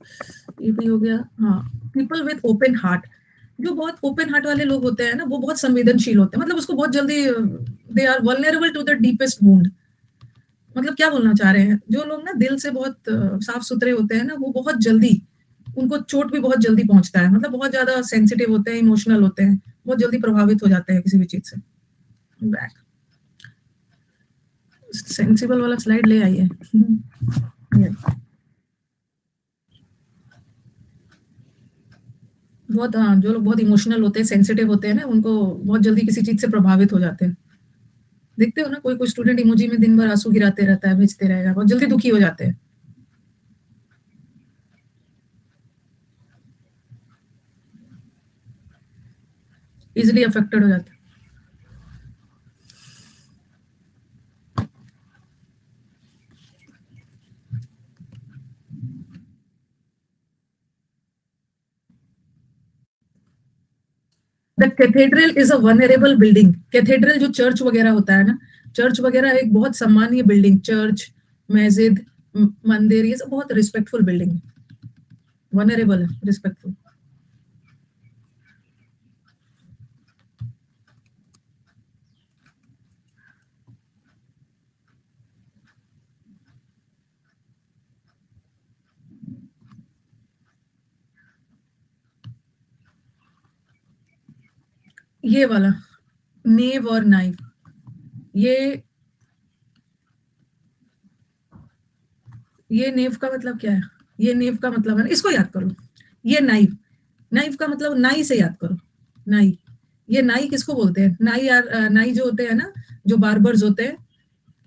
ये भी हो गया। हाँ, पीपल विद ओपन हार्ट, जो बहुत ओपन हार्ट वाले लोग होते हैं ना वो बहुत संवेदनशील होते हैं, मतलब उसको बहुत जल्दी, they are vulnerable to the deepest wound. मतलब क्या बोलना चाह रहे हैं, जो लोग ना दिल से बहुत साफ सुथरे होते हैं ना वो बहुत जल्दी, उनको चोट भी बहुत जल्दी पहुंचता है, मतलब बहुत ज्यादा सेंसिटिव होते हैं, इमोशनल होते हैं, बहुत जल्दी प्रभावित हो जाते हैं किसी भी चीज से। बैक सेंसिबल वाला स्लाइड ले आइए। बहुत, हाँ, जो लोग बहुत इमोशनल होते हैं, सेंसिटिव होते हैं ना, उनको बहुत जल्दी किसी चीज से प्रभावित हो जाते हैं। देखते हो ना, कोई कोई स्टूडेंट इमोजी में दिन भर आंसू गिराते रहता है, भेजते रहेगा, बहुत जल्दी दुखी हो जाते हैं, इजिली अफेक्टेड हो जाते हैं। The cathedral is a vulnerable building. Cathedral जो चर्च वगैरह होता है ना, चर्च वगैरह एक बहुत सम्मानीय बिल्डिंग, चर्च, मस्जिद, मंदिर, ये सब बहुत रिस्पेक्टफुल बिल्डिंग है, वनरेबल है, रिस्पेक्टफुल। ये वाला नेव और नाइव, ये ये नेव का मतलब क्या है? ये नेव का मतलब है ना, इसको याद करो। ये नाइव, नाइव का मतलब नाई से याद करो, नाई। ये नाई किसको बोलते हैं? नाई यार, नाई जो होते हैं ना, जो बार्बर्स होते हैं,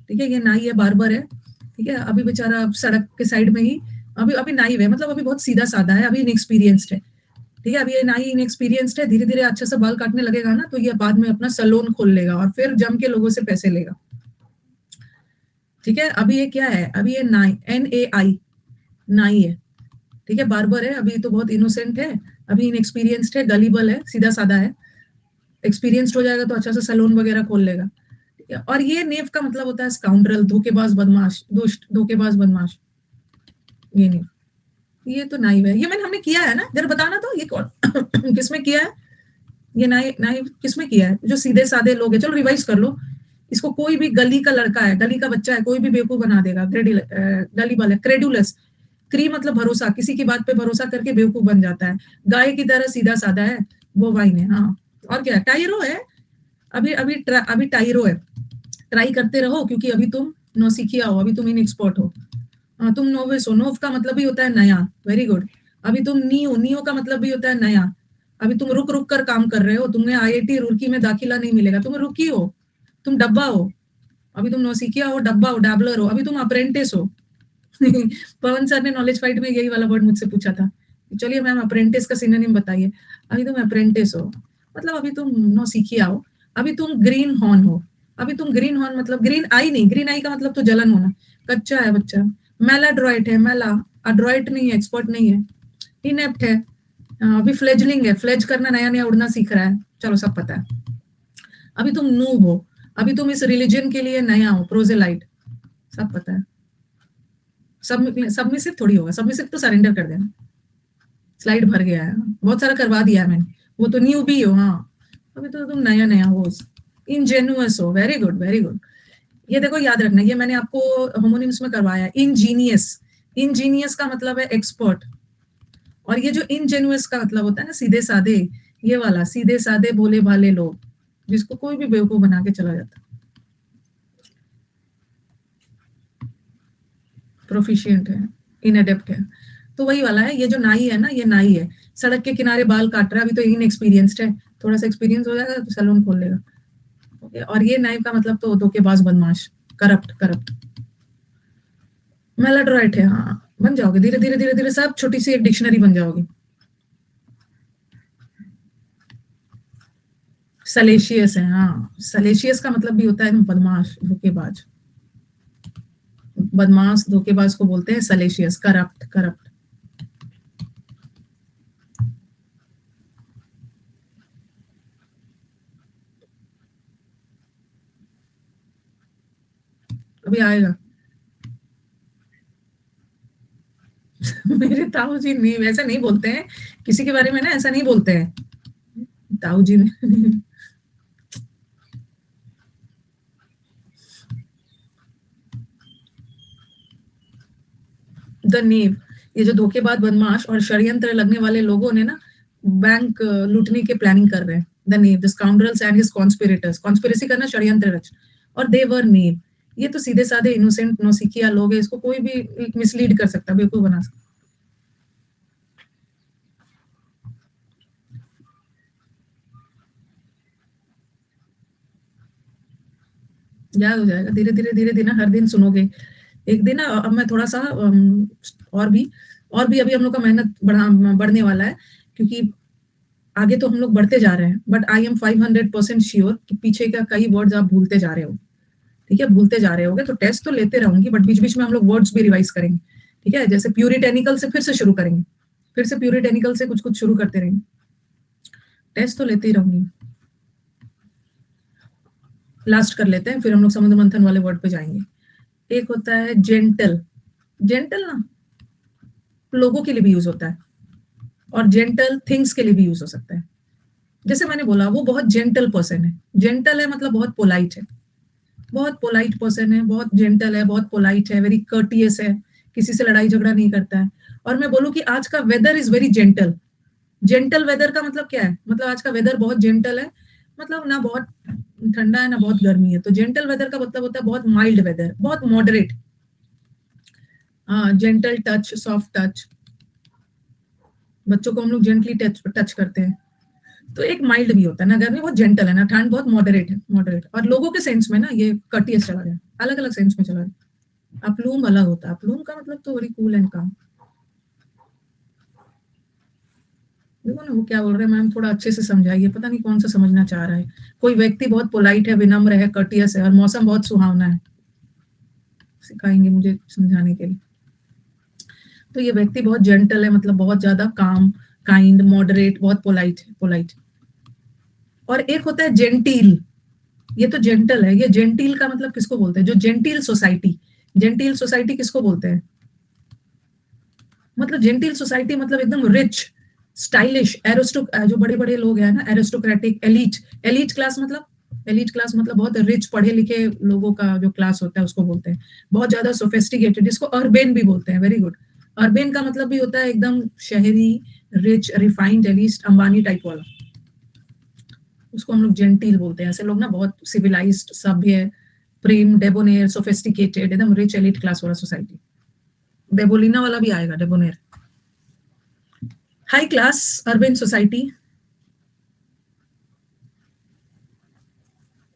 ठीक है, ये नाई है, बार्बर है। ठीक है, अभी बेचारा सड़क के साइड में ही, अभी अभी नाइव है, मतलब अभी बहुत सीधा साधा है, अभी इनएक्सपीरियंस्ड है। ठीक है, अभी ये नाई इनएक्सपीरियंस्ड है, धीरे धीरे अच्छे से बाल काटने लगेगा ना तो ये बाद में अपना सैलून खोल लेगा और फिर जम के लोगों से पैसे लेगा। ठीक है, अभी ये क्या है, अभी ये नाई, NAI, नाई है, ठीक है, बार्बर है, अभी तो बहुत इनोसेंट है, अभी इनएक्सपीरियंस्ड है, गलीबल है, सीधा साधा है, एक्सपीरियंस्ड हो जाएगा तो अच्छा सा सैलून वगैरह खोल लेगा। और ये नेव का मतलब होता है स्काउंड्रल, धोखेबाज बदमाश, दुष्ट धोखेबाज बदमाश, ये नेव, ये तो नाइव है, ये हमने किया है ना, जरा बताना तो ये कौन किसमें किया है, ये नाइव किसमें किया है, जो सीधे साधे लोग हैं, चलो रिवाइज कर लो, इसको कोई भी गली का लड़का है, गली का बच्चा है, कोई भी बेवकूफ बना देगा, गलीबल है, क्रेडुलस, क्री मतलब भरोसा, किसी की बात पे भरोसा करके बेवकूफ बन जाता है, गाय की तरह सीधा साधा है, बोवाइन है, हाँ, और क्या, टाइरो है, अभी टाइरो है, ट्राई करते रहो, क्योंकि अभी तुम नौसिखिया हो, अभी तुम इन एक्सपर्ट हो, हाँ, तुम नोविस हो, नोव का मतलब भी होता है नया, वेरी गुड, अभी तुम नियो, नियो का मतलब भी होता है नया, अभी तुम रुक रुक कर काम कर रहे हो, तुम्हें IIT रुड़की में दाखिला नहीं मिलेगा, तुम रुकी हो, तुम डब्बा हो, अभी तुम नौसिखिया हो, डब्बा हो, डैबलर हो, अभी तुम अप्रेंटिस हो पवन सर ने नॉलेज फाइट में यही वाला वर्ड मुझसे पूछा था, चलिए मैम अप्रेंटिस का सिनोनिम बताइए, अभी तुम अप्रेंटिस हो, मतलब अभी तुम नौसिखिया हो, अभी तुम ग्रीन हॉर्न हो, अभी तुम ग्रीन हॉर्न मतलब ग्रीन आई नहीं, ग्रीन आई का मतलब तो जलन होना, कच्चा है बच्चा, मेलाड्रॉइट है, मेला अड्रॉइट नहीं है, एक्सपर्ट नहीं है, इनेप्ट है, अभी फ्लेजलिंग है, फ्लेज करना, नया नया उड़ना सीख रहा है, चलो सब पता है, अभी तुम नूब हो, अभी तुम इस रिलीजन के लिए नया हो, प्रोजेलाइट, सब पता है, सबमिसिव थोड़ी होगा, सबमिसिव तो सरेंडर कर देना, स्लाइड भर गया है, बहुत सारा करवा दिया है मैंने, वो तो न्यू भी हो, हाँ, अभी तो तुम नया नया हो, इंजेनुअस हो, वेरी गुड वेरी गुड, ये देखो याद रखना, ये मैंने आपको होमोनिम्स में करवाया, इंजीनियस, इंजीनियस का मतलब है एक्सपर्ट, और ये जो इनजेन्युअस का मतलब होता है ना सीधे साधे, ये वाला सीधे साधे भोले भाले लोग, जिसको कोई भी बेवकूफ बना के चला जाता, प्रोफिशिएंट है, इनएडेप्ट है, तो वही वाला है, ये जो नाई है ना, ये नाई है, सड़क के किनारे बाल काट रहा है, अभी तो इनएक्सपीरियंस्ड है, थोड़ा सा एक्सपीरियंस हो जाएगा तो सैलून खोल लेगा, ओके, और ये नाई का मतलब तो धोखेबाज बदमाश, करप्ट करप्ट, मेलाड्रॉइट है, हाँ, बन जाओगे धीरे धीरे धीरे धीरे, सब छोटी सी एक डिक्शनरी बन जाओगी, सलेशियस है, हाँ, सलेशियस का मतलब भी होता है बदमाश, धोखेबाज, बदमाश धोखेबाज को बोलते हैं सलेशियस, करप्ट करप्ट, अभी आएगा मेरे ताऊ जी नहीं, वैसा नहीं बोलते हैं, किसी के बारे में ना ऐसा नहीं बोलते हैं, ताऊ जी ने द नीव, ये जो धोखेबाज बदमाश और षड्यंत्र लगने वाले लोगों ने ना बैंक लूटने के प्लानिंग कर रहे हैं, द नीव, the scoundrels and his conspirators, conspiracy करना, षड्यंत्र रच, और दे वर नीव, ये तो सीधे साधे इनोसेंट नौसिखिया लोग है, इसको कोई भी मिसलीड कर सकता, बेवकूफ बना सकता, याद हो जाएगा धीरे धीरे धीरे धीरे, हर दिन सुनोगे, एक दिन ना, अब मैं थोड़ा सा और भी और भी अभी हम लोग का मेहनत बढ़ने वाला है, क्योंकि आगे तो हम लोग बढ़ते जा रहे हैं, बट आई एम 500% श्योर कि पीछे का कई वर्ड्स आप भूलते जा रहे हो, ठीक है, भूलते जा रहे होगे, तो टेस्ट तो लेते रहूंगी, बट बीच बीच में हम लोग वर्ड्स भी रिवाइज करेंगे, ठीक है, जैसे प्यूरिटेनिकल से फिर से शुरू करेंगे, फिर से प्यूरिटेनिकल से कुछ कुछ शुरू करते रहेंगे, टेस्ट तो लेते ही रहूंगी, लास्ट कर लेते हैं, फिर हम लोग समुद्र मंथन वाले वर्ड पे जाएंगे, एक होता है जेंटल, जेंटल ना लोगों के लिए भी यूज होता है, और जेंटल थिंग्स के लिए भी यूज हो सकता है, जैसे मैंने बोला वो बहुत जेंटल पर्सन है, जेंटल है मतलब बहुत पोलाइट है, बहुत पोलाइट पर्सन है, बहुत जेंटल है, बहुत पोलाइट है, वेरी कर्टियस है, किसी से लड़ाई झगड़ा नहीं करता है, और मैं बोलूँ कि आज का weather is very gentle, gentle weather का मतलब क्या है, मतलब आज का वेदर बहुत जेंटल है, मतलब ना बहुत ठंडा है ना बहुत गर्मी है, तो जेंटल वेदर का मतलब होता है बहुत माइल्ड वेदर, बहुत मॉडरेट, हाँ, जेंटल टच, सॉफ्ट टच, बच्चों को हम लोग जेंटली टच टच करते हैं, तो एक माइल्ड भी होता है ना, गर्मी बहुत जेंटल है ना, ठंड बहुत मॉडरेट है, मॉडरेट, और लोगों के सेंस में ना ये कटियस चला गया, अलग अलग सेंस में चला गया, अपलूम अलग होता है, अपलूम का मतलब तो बड़ी कूल एंड काम, देखो ना वो क्या बोल रहे हैं मैम, थोड़ा अच्छे से समझाइए, पता नहीं कौन सा समझना चाह रहा है, कोई व्यक्ति बहुत पोलाइट है, विनम्र है, कर्टियस है, और मौसम बहुत सुहावना है, सिखाएंगे मुझे समझाने के लिए। तो ये व्यक्ति बहुत जेंटल है, मतलब बहुत ज्यादा काम, काइंड, मॉडरेट, बहुत पोलाइट। और एक होता है जेंटिल, ये तो जेंटल है। ये जेंटिल का मतलब किसको बोलते हैं? जो जेंटिल सोसाइटी, जेंटिल सोसाइटी किसको बोलते हैं? मतलब जेंटिल सोसाइटी मतलब एकदम रिच, स्टाइलिश, जो बड़े बड़े लोग हैं ना, एरिस्टोक्रेटिक, एलीट। एलीट क्लास मतलब बहुत रिच, पढ़े लिखे लोगों का जो क्लास होता है उसको बोलते हैं। बहुत ज्यादा सोफिस्टिकेटेड, जिसको अर्बेन भी बोलते हैं। Very good. अर्बेन का मतलब भी होता है एकदम शहरी, rich, refined, A-list, Ambani type वाला, उसको हम लोग जेंटिल बोलते हैं। ऐसे लोग ना बहुत सिविलाइज्ड, सभ्य, प्रेम, डेबोनेयर, सोफिस्टिकेटेड, एकदम रिच एलिट क्लास वाला सोसाइटी। डेबोलिना वाला भी आएगा, डेबोनेयर। हाई क्लास अर्बन सोसाइटी,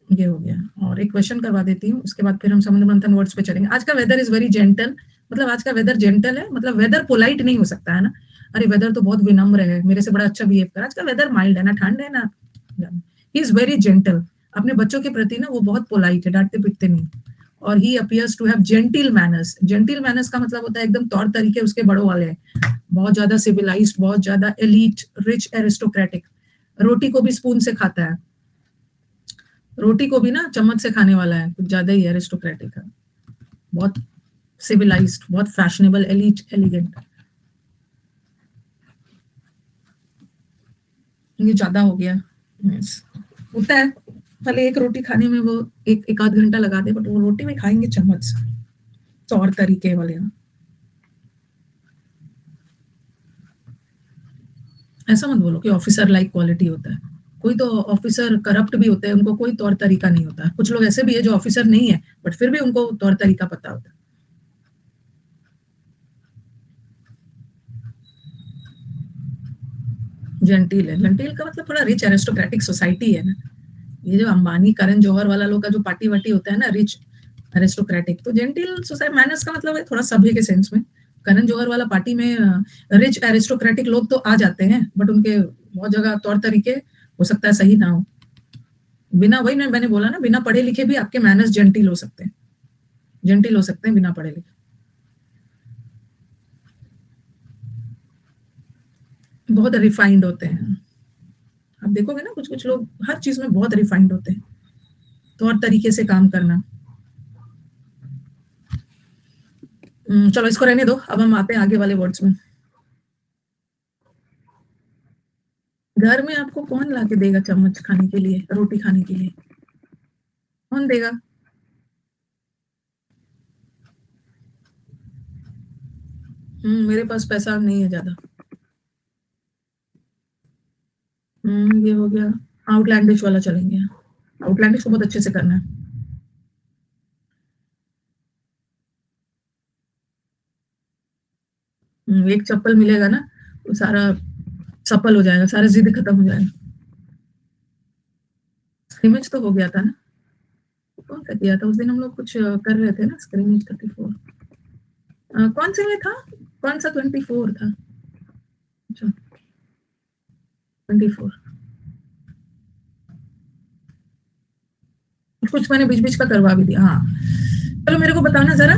ये हो गया। और एक क्वेश्चन करवा देती हूँ, उसके बाद फिर हम समुद्र मंथन वर्ड्स पे चलेंगे। आज का वेदर इज वेरी जेंटल, मतलब आज का वेदर जेंटल है, मतलब वेदर पोलाइट नहीं हो सकता है ना। अरे वेदर तो बहुत विनम्र है, मेरे से बड़ा अच्छा बिहेव कर। आज का वेदर माइल्ड है ना, ठंड है ना। ही इज वेरी जेंटल, अपने बच्चों के प्रति ना वो बहुत पोलाइट है, डांटते पीटते नहीं। और he appears to have genteel manners. Genteel manners का मतलब होता है एकदम तौर तरीके उसके बड़ों वाले हैं, बहुत ज्यादा सिविलाइज्ड, बहुत ज्यादा एलीट, रिच, एरिस्टोक्रेटिक। रोटी को भी स्पून से खाता है, रोटी को भी ना चम्मच से खाने वाला है, कुछ ज्यादा ही एरिस्टोक्रेटिक है, बहुत सिविलाइज्ड, बहुत फैशनेबल, एलीट, एलिगेंट। ये ज्यादा हो गया। yes. होता है, भले एक रोटी खाने में वो एक आध घंटा लगा दे, बट वो रोटी में खाएंगे चम्मच से, तौर तरीके वाले ना। ऐसा मत बोलो कि ऑफिसर लाइक क्वालिटी होता है। कोई तो ऑफिसर करप्ट भी होते हैं, उनको कोई तौर तरीका नहीं होता। कुछ लोग ऐसे भी है जो ऑफिसर नहीं है, बट फिर भी उनको तौर तरीका पता होता है। जेंटिल है, जेंटिल का मतलब थोड़ा रिच एरिस्टोक्रेटिक सोसाइटी है ना। ये जो अंबानी, करण जौहर वाला लोग का जो पार्टी वार्टी होता है ना, रिच एरिस्टोक्रेटिक, तो जेंटिल सोसाइटी मैनर्स का मतलब है थोड़ा सभ्य के सेंस में। करण जौहर वाला पार्टी में रिच एरिस्टोक्रेटिक लोग तो आ जाते हैं, बट उनके बहुत जगह तौर तरीके हो सकता है सही ना हो। बिना, वही मैंने बोला ना, बिना पढ़े लिखे भी आपके मैनर्स जेंटिल हो सकते हैं, जेंटिल हो सकते हैं बिना पढ़े लिखे। बहुत रिफाइंड होते हैं। आप देखोगे ना, कुछ कुछ लोग हर चीज में बहुत रिफाइंड होते हैं, तौर तरीके से काम करना। चलो इसको रहने दो, अब हम आते हैं आगे वाले वर्ड्स में। घर में आपको कौन ला के देगा चम्मच खाने के लिए, रोटी खाने के लिए? कौन देगा? मेरे पास पैसा नहीं है ज्यादा। ये हो गया। आउटलैंडिश वाला चलेंगे, आउटलैंडिश को बहुत अच्छे से करना है। एक चप्पल मिलेगा ना, तो सारा सफल हो जाएगा, सारा जिद खत्म हो जाएगा। स्क्रीमेज तो हो गया था ना, कौन सा किया था उस दिन? हम लोग कुछ कर रहे थे ना, स्क्रीमेज 34। कौन से में था? कौन सा 24 था? अच्छा, 24। कुछ मैंने बीच बीच का करवा भी दिया, हाँ। चलो मेरे को बताना जरा,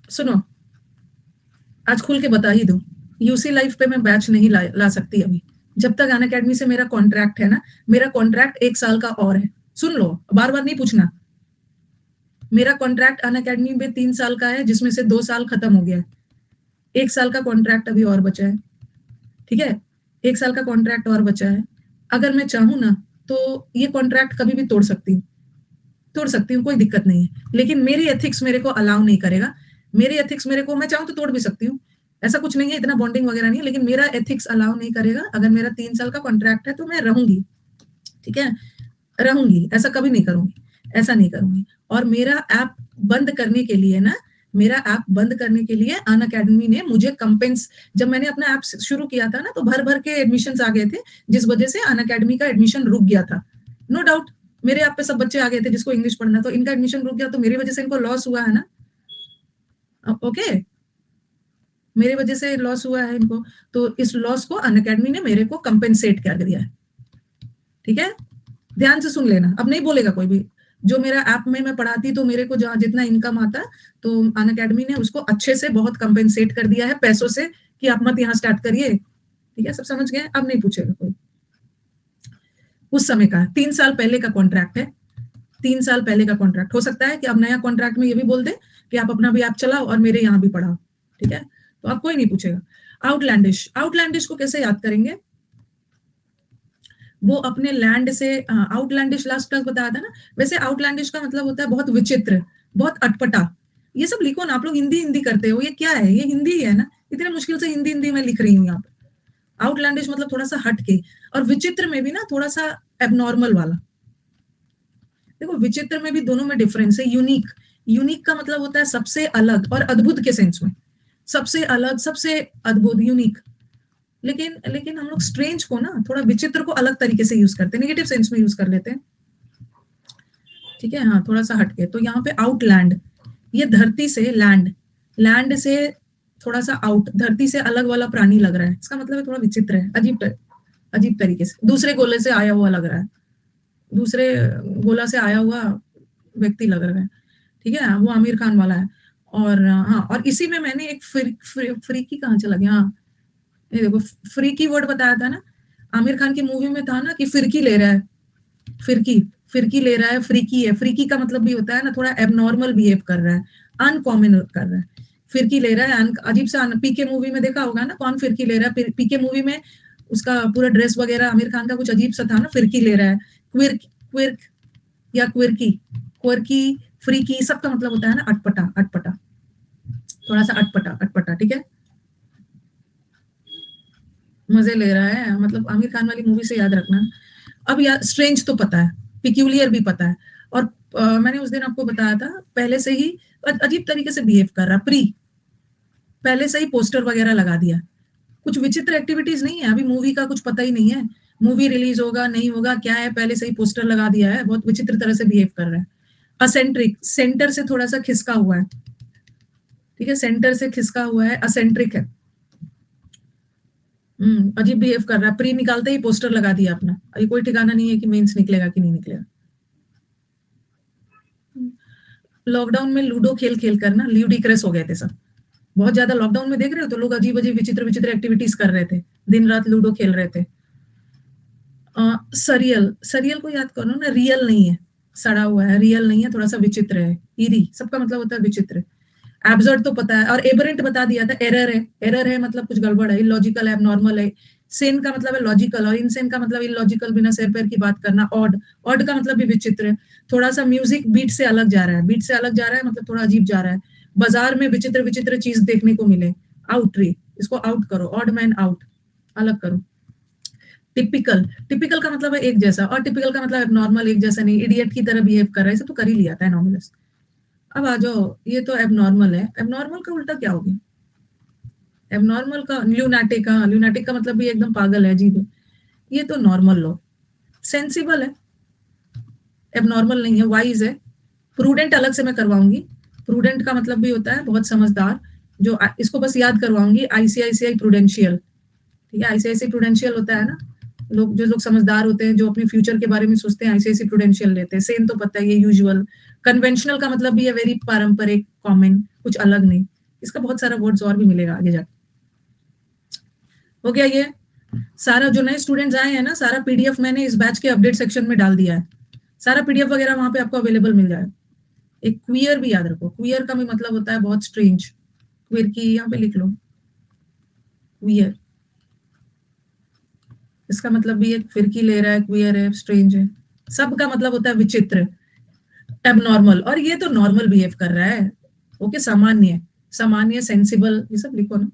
सुनो, आज खुल के बता ही दो, यूसी लाइफ पे मैं बैच नहीं ला सकती अभी, जब तक अन अकेडमी से मेरा कॉन्ट्रैक्ट है ना। मेरा कॉन्ट्रैक्ट 1 साल का और है, सुन लो, बार बार नहीं पूछना। मेरा कॉन्ट्रैक्ट अन अकेडमी में 3 साल का है, जिसमें से 2 साल खत्म हो गया है। 1 साल का कॉन्ट्रैक्ट अभी और बचा है, ठीक है? 1 साल का कॉन्ट्रैक्ट और बचा है। अगर मैं चाहूँ ना, तो ये कॉन्ट्रैक्ट कभी भी तोड़ सकती हूँ, कोई दिक्कत नहीं है। लेकिन मेरी एथिक्स मेरे को अलाउ नहीं करेगा। मेरी एथिक्स मेरे को, मैं चाहूँ तो तोड़ भी सकती हूँ, ऐसा कुछ नहीं है, इतना बॉन्डिंग वगैरह नहीं है, लेकिन मेरा एथिक्स अलाउ नहीं करेगा। अगर मेरा 3 साल का कॉन्ट्रैक्ट है तो मैं रहूंगी, ठीक है, रहूंगी, ऐसा कभी नहीं करूंगी, ऐसा नहीं करूंगी। और मेरा ऐप बंद करने के लिए ना, मेरा ऐप बंद करने के लिए अन अकेडमी ने मुझे कंपेंस, जब मैंने अपना ऐप शुरू किया था ना, तो भर भर के एडमिशन आ गए थे, जिस वजह से अन अकेडमी का एडमिशन रुक गया था। नो डाउट, मेरे ऐप पे सब बच्चे आ गए थे जिसको इंग्लिश पढ़ना, तो इनका एडमिशन रुक गया, तो मेरी वजह से इनको लॉस हुआ है ना। ओके, मेरी वजह से लॉस हुआ है इनको, तो इस लॉस को अन अकेडमी ने मेरे को कंपेंसेट कर दिया है, ठीक है। ध्यान से सुन लेना, अब नहीं बोलेगा कोई भी। जो मेरा ऐप में मैं पढ़ाती तो मेरे को जहाँ जितना इनकम आता तो अनअकैडमी ने उसको अच्छे से बहुत कंपेंसेट कर दिया है पैसों से कि आप मत यहाँ स्टार्ट करिए, ठीक है, सब समझ गए, अब नहीं पूछेगा कोई। उस समय का 3 साल पहले का कॉन्ट्रैक्ट है, 3 साल पहले का कॉन्ट्रैक्ट। हो सकता है कि अब नया कॉन्ट्रैक्ट में ये भी बोल दे कि आप अपना भी ऐप चलाओ और मेरे यहाँ भी पढ़ाओ, ठीक है, तो अब कोई नहीं पूछेगा। आउटलैंडिश, आउटलैंडिश को कैसे याद करेंगे? वो अपने लैंड से आउटलैंडिश लास्ट क्लास बताया था ना, वैसे आउटलैंडिश का मतलब होता है बहुत विचित्र, बहुत अटपटा। ये सब लिखो ना, आप लोग हिंदी हिंदी करते हो, ये क्या है, ये हिंदी ही है ना, इतने मुश्किल से हिंदी हिंदी में लिख रही हूँ यहाँ पे। आउटलैंडिश मतलब थोड़ा सा हटके, और विचित्र में भी ना थोड़ा सा एबनॉर्मल वाला। देखो विचित्र में भी दोनों में डिफरेंस है। यूनिक, यूनिक का मतलब होता है सबसे अलग और अद्भुत के सेंस में, सबसे अलग, सबसे अद्भुत, यूनिक। लेकिन लेकिन हम लोग स्ट्रेंज को ना थोड़ा विचित्र को अलग तरीके से यूज करते हैं, नेगेटिव सेंस में यूज कर लेते हैं, ठीक है, हाँ थोड़ा सा हटके। तो यहाँ पे आउटलैंड, ये धरती से लैंड, लैंड से थोड़ा सा आउट, धरती से अलग वाला प्राणी लग रहा है, इसका मतलब है थोड़ा विचित्र है, अजीब अजीब तरीके से, दूसरे गोले से आया हुआ लग रहा है, दूसरे गोला से आया हुआ व्यक्ति लग रहा है, ठीक है, वो आमिर खान वाला है। और हाँ, और इसी में मैंने एक फ्रीकी कहाँ चला गया, हाँ ये देखो फ्रीकी वर्ड बताया था ना, आमिर खान की मूवी में था ना कि फिरकी ले रहा है, फिरकी, फिरकी ले रहा है, फ्रीकी है, फ्रीकी का मतलब भी होता है ना थोड़ा एबनॉर्मल बिहेव कर रहा है, अनकॉमन कर रहा है, फिरकी ले रहा है, अजीब सा। पीके मूवी में देखा होगा ना कौन फिरकी ले रहा है, पीके मूवी में उसका पूरा ड्रेस वगैरह आमिर खान का कुछ अजीब सा था ना, फिरकी ले रहा है, क्विर्क, क्विर्क या क्विर्की, क्विर्की, फ्रीकी, सबका मतलब होता है ना अटपटा, अटपटा, थोड़ा सा अटपटा, अटपटा, ठीक है, मजे ले रहा है, मतलब आमिर खान वाली मूवी से याद रखना। अब यार स्ट्रेंज तो पता है, पिक्यूलियर भी पता है, और मैंने उस दिन आपको बताया था पहले से ही अजीब तरीके से बिहेव कर रहा, प्री, पहले से ही पोस्टर वगैरह लगा दिया, कुछ विचित्र एक्टिविटीज नहीं है, अभी मूवी का कुछ पता ही नहीं है, मूवी रिलीज होगा नहीं होगा क्या है, पहले से ही पोस्टर लगा दिया है, बहुत विचित्र तरह से बिहेव कर रहा है। असेंट्रिक, सेंटर से थोड़ा सा खिसका हुआ है, ठीक है, सेंटर से खिसका हुआ है, असेंट्रिक है, अजीब बिहेव कर रहा है, प्री निकालते ही पोस्टर लगा दिया अपना, अभी कोई ठिकाना नहीं है कि मेंस निकलेगा कि नहीं निकलेगा। लॉकडाउन में लूडो खेल खेल कर ना ल्यूडिक्रस हो गए थे सब, बहुत ज्यादा लॉकडाउन में देख रहे हो तो लोग अजीब अजीब विचित्र विचित्र एक्टिविटीज कर रहे थे, दिन रात लूडो खेल रहे थे। सरियल, सरियल को याद करो ना, रियल नहीं है, सड़ा हुआ है, रियल नहीं है, थोड़ा सा विचित्र है, ईरी, सबका मतलब होता है विचित्र। एब्सर्ड तो पता है, और एबरेंट बता दिया था, एरर है, एरर है मतलब कुछ गड़बड़ है, इलॉजिकल है, एबनॉर्मल है। सेन का मतलब है लॉजिकल, और इनसेन का मतलब इलॉजिकल, बिना सिर पैर की बात करना। ऑड, ऑड का मतलब भी विचित्र है, थोड़ा सा म्यूजिक बीट से अलग जा रहा है, बीट से अलग जा रहा है मतलब थोड़ा अजीब जा रहा है, बाजार में विचित्र विचित्र चीज देखने को मिले। आउटरी, इसको आउट करो, ऑड मैन आउट, अलग करो। टिपिकल, टिपिकल का मतलब है एक जैसा, और टिपिकल का मतलब नॉर्मल, एक जैसा नहीं, इडियट की तरह बिहेव कर रहा है, इसे तो कर ही लिया था एनोमलस। अब आ जाओ, ये तो एबनॉर्मल है, एबनॉर्मल का उल्टा क्या हो गया, एबनॉर्मल का ल्यूनाटिक, हाँ ल्यूनाटिक का मतलब भी एकदम पागल है, अजीब है। ये तो नॉर्मल लो, सेंसिबल है, एबनॉर्मल नहीं है, वाइज है। प्रूडेंट अलग से मैं करवाऊंगी, प्रूडेंट का मतलब भी होता है बहुत समझदार, जो इसको बस याद करवाऊंगी, आईसीआईसीआई प्रूडेंशियल, ठीक है, आईसीआईसी प्रूडेंशियल होता है ना, लोग जो लोग समझदार होते हैं जो अपने फ्यूचर के बारे में सोचते हैं आईसीआईसी प्रूडेंशियल लेते हैं। सेम तो पता है, ये यूजुअल। कन्वेंशनल का मतलब भी है वेरी पारंपरिक, कॉमन, कुछ अलग नहीं, इसका बहुत सारा वर्ड्स और भी मिलेगा आगे जाके। हो गया ये सारा, जो नए स्टूडेंट्स आए हैं ना, सारा पीडीएफ मैंने इस बैच के अपडेट सेक्शन में डाल दिया है, सारा पीडीएफ वगैरह वहां पे आपको अवेलेबल मिल जाए। एक क्वियर भी याद रखो, क्वियर का भी मतलब होता है बहुत स्ट्रेंज, क्वियर की यहाँ पे लिख लो, क्वियर, इसका मतलब भी एक फिरकी ले रहा है, क्वियर है, स्ट्रेंज है, सबका मतलब होता है विचित्र, एबनॉर्मल, और ये तो नॉर्मल बिहेव कर रहा है, ओके, सामान्य, सामान्य, सेंसिबल, ये सब लिखो ना।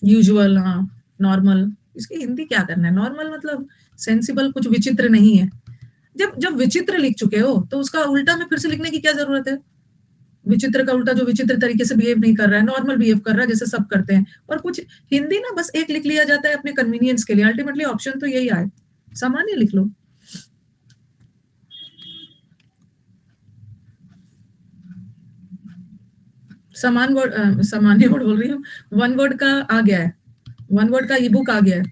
यूजुअल, हाँ, नॉर्मल, इसकी हिंदी क्या करना है, नॉर्मल मतलब सेंसिबल, कुछ विचित्र नहीं है। जब जब विचित्र लिख चुके हो तो उसका उल्टा में फिर से लिखने की क्या जरूरत है, विचित्र का उल्टा जो विचित्र तरीके से बिहेव नहीं कर रहा है, नॉर्मल बिहेव कर रहा है जैसे सब करते हैं। और कुछ हिंदी ना बस एक लिख लिया जाता है अपने कन्वीनियंस के लिए, अल्टीमेटली ऑप्शन तो यही आए, सामान्य लिख लो। सामान्य वर्ड बोल रही हूँ, वन वर्ड का आ गया है, वन वर्ड का ई बुक आ गया है,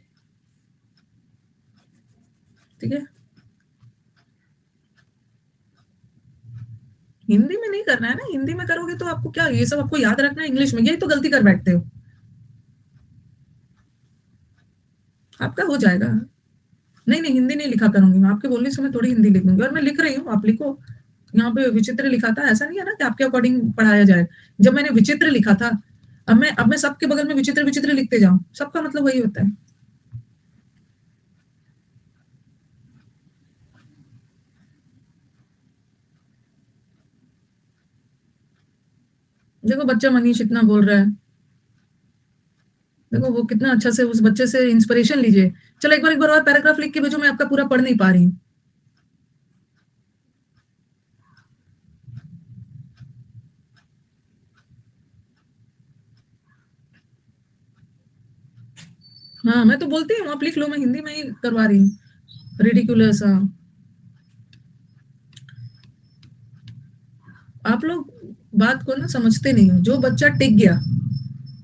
ठीक है। हिंदी में नहीं करना है ना, हिंदी में करोगे तो आपको क्या ये सब आपको याद रखना है इंग्लिश में, यही तो गलती कर बैठते हो। आपका हो जाएगा। नहीं नहीं, हिंदी नहीं लिखा करूंगी मैं, आपके बोलने से मैं थोड़ी हिंदी लिखूंगी, और मैं लिख रही हूँ, आप लिखो। यहाँ पे विचित्र लिखा था, ऐसा नहीं है ना कि आपके अकॉर्डिंग पढ़ाया जाए। जब मैंने विचित्र लिखा था, अब मैं सबके बगल में विचित्र विचित्र लिखते जाऊं, सबका मतलब वही होता है। देखो बच्चा मनीष इतना बोल रहा है, देखो वो कितना अच्छा से, उस बच्चे से इंस्पिरेशन लीजिए। चलो एक बार और पैराग्राफ लिख के भेजो, मैं आपका पूरा पढ़ नहीं पा रही हूँ। हाँ मैं तो बोलती हूँ, आप लिख लो, मैं हिंदी में ही करवा रही हूँ। रिडिकुलस, हाँ। आप लोग बात को ना समझते नहीं हो। जो बच्चा टिक गया,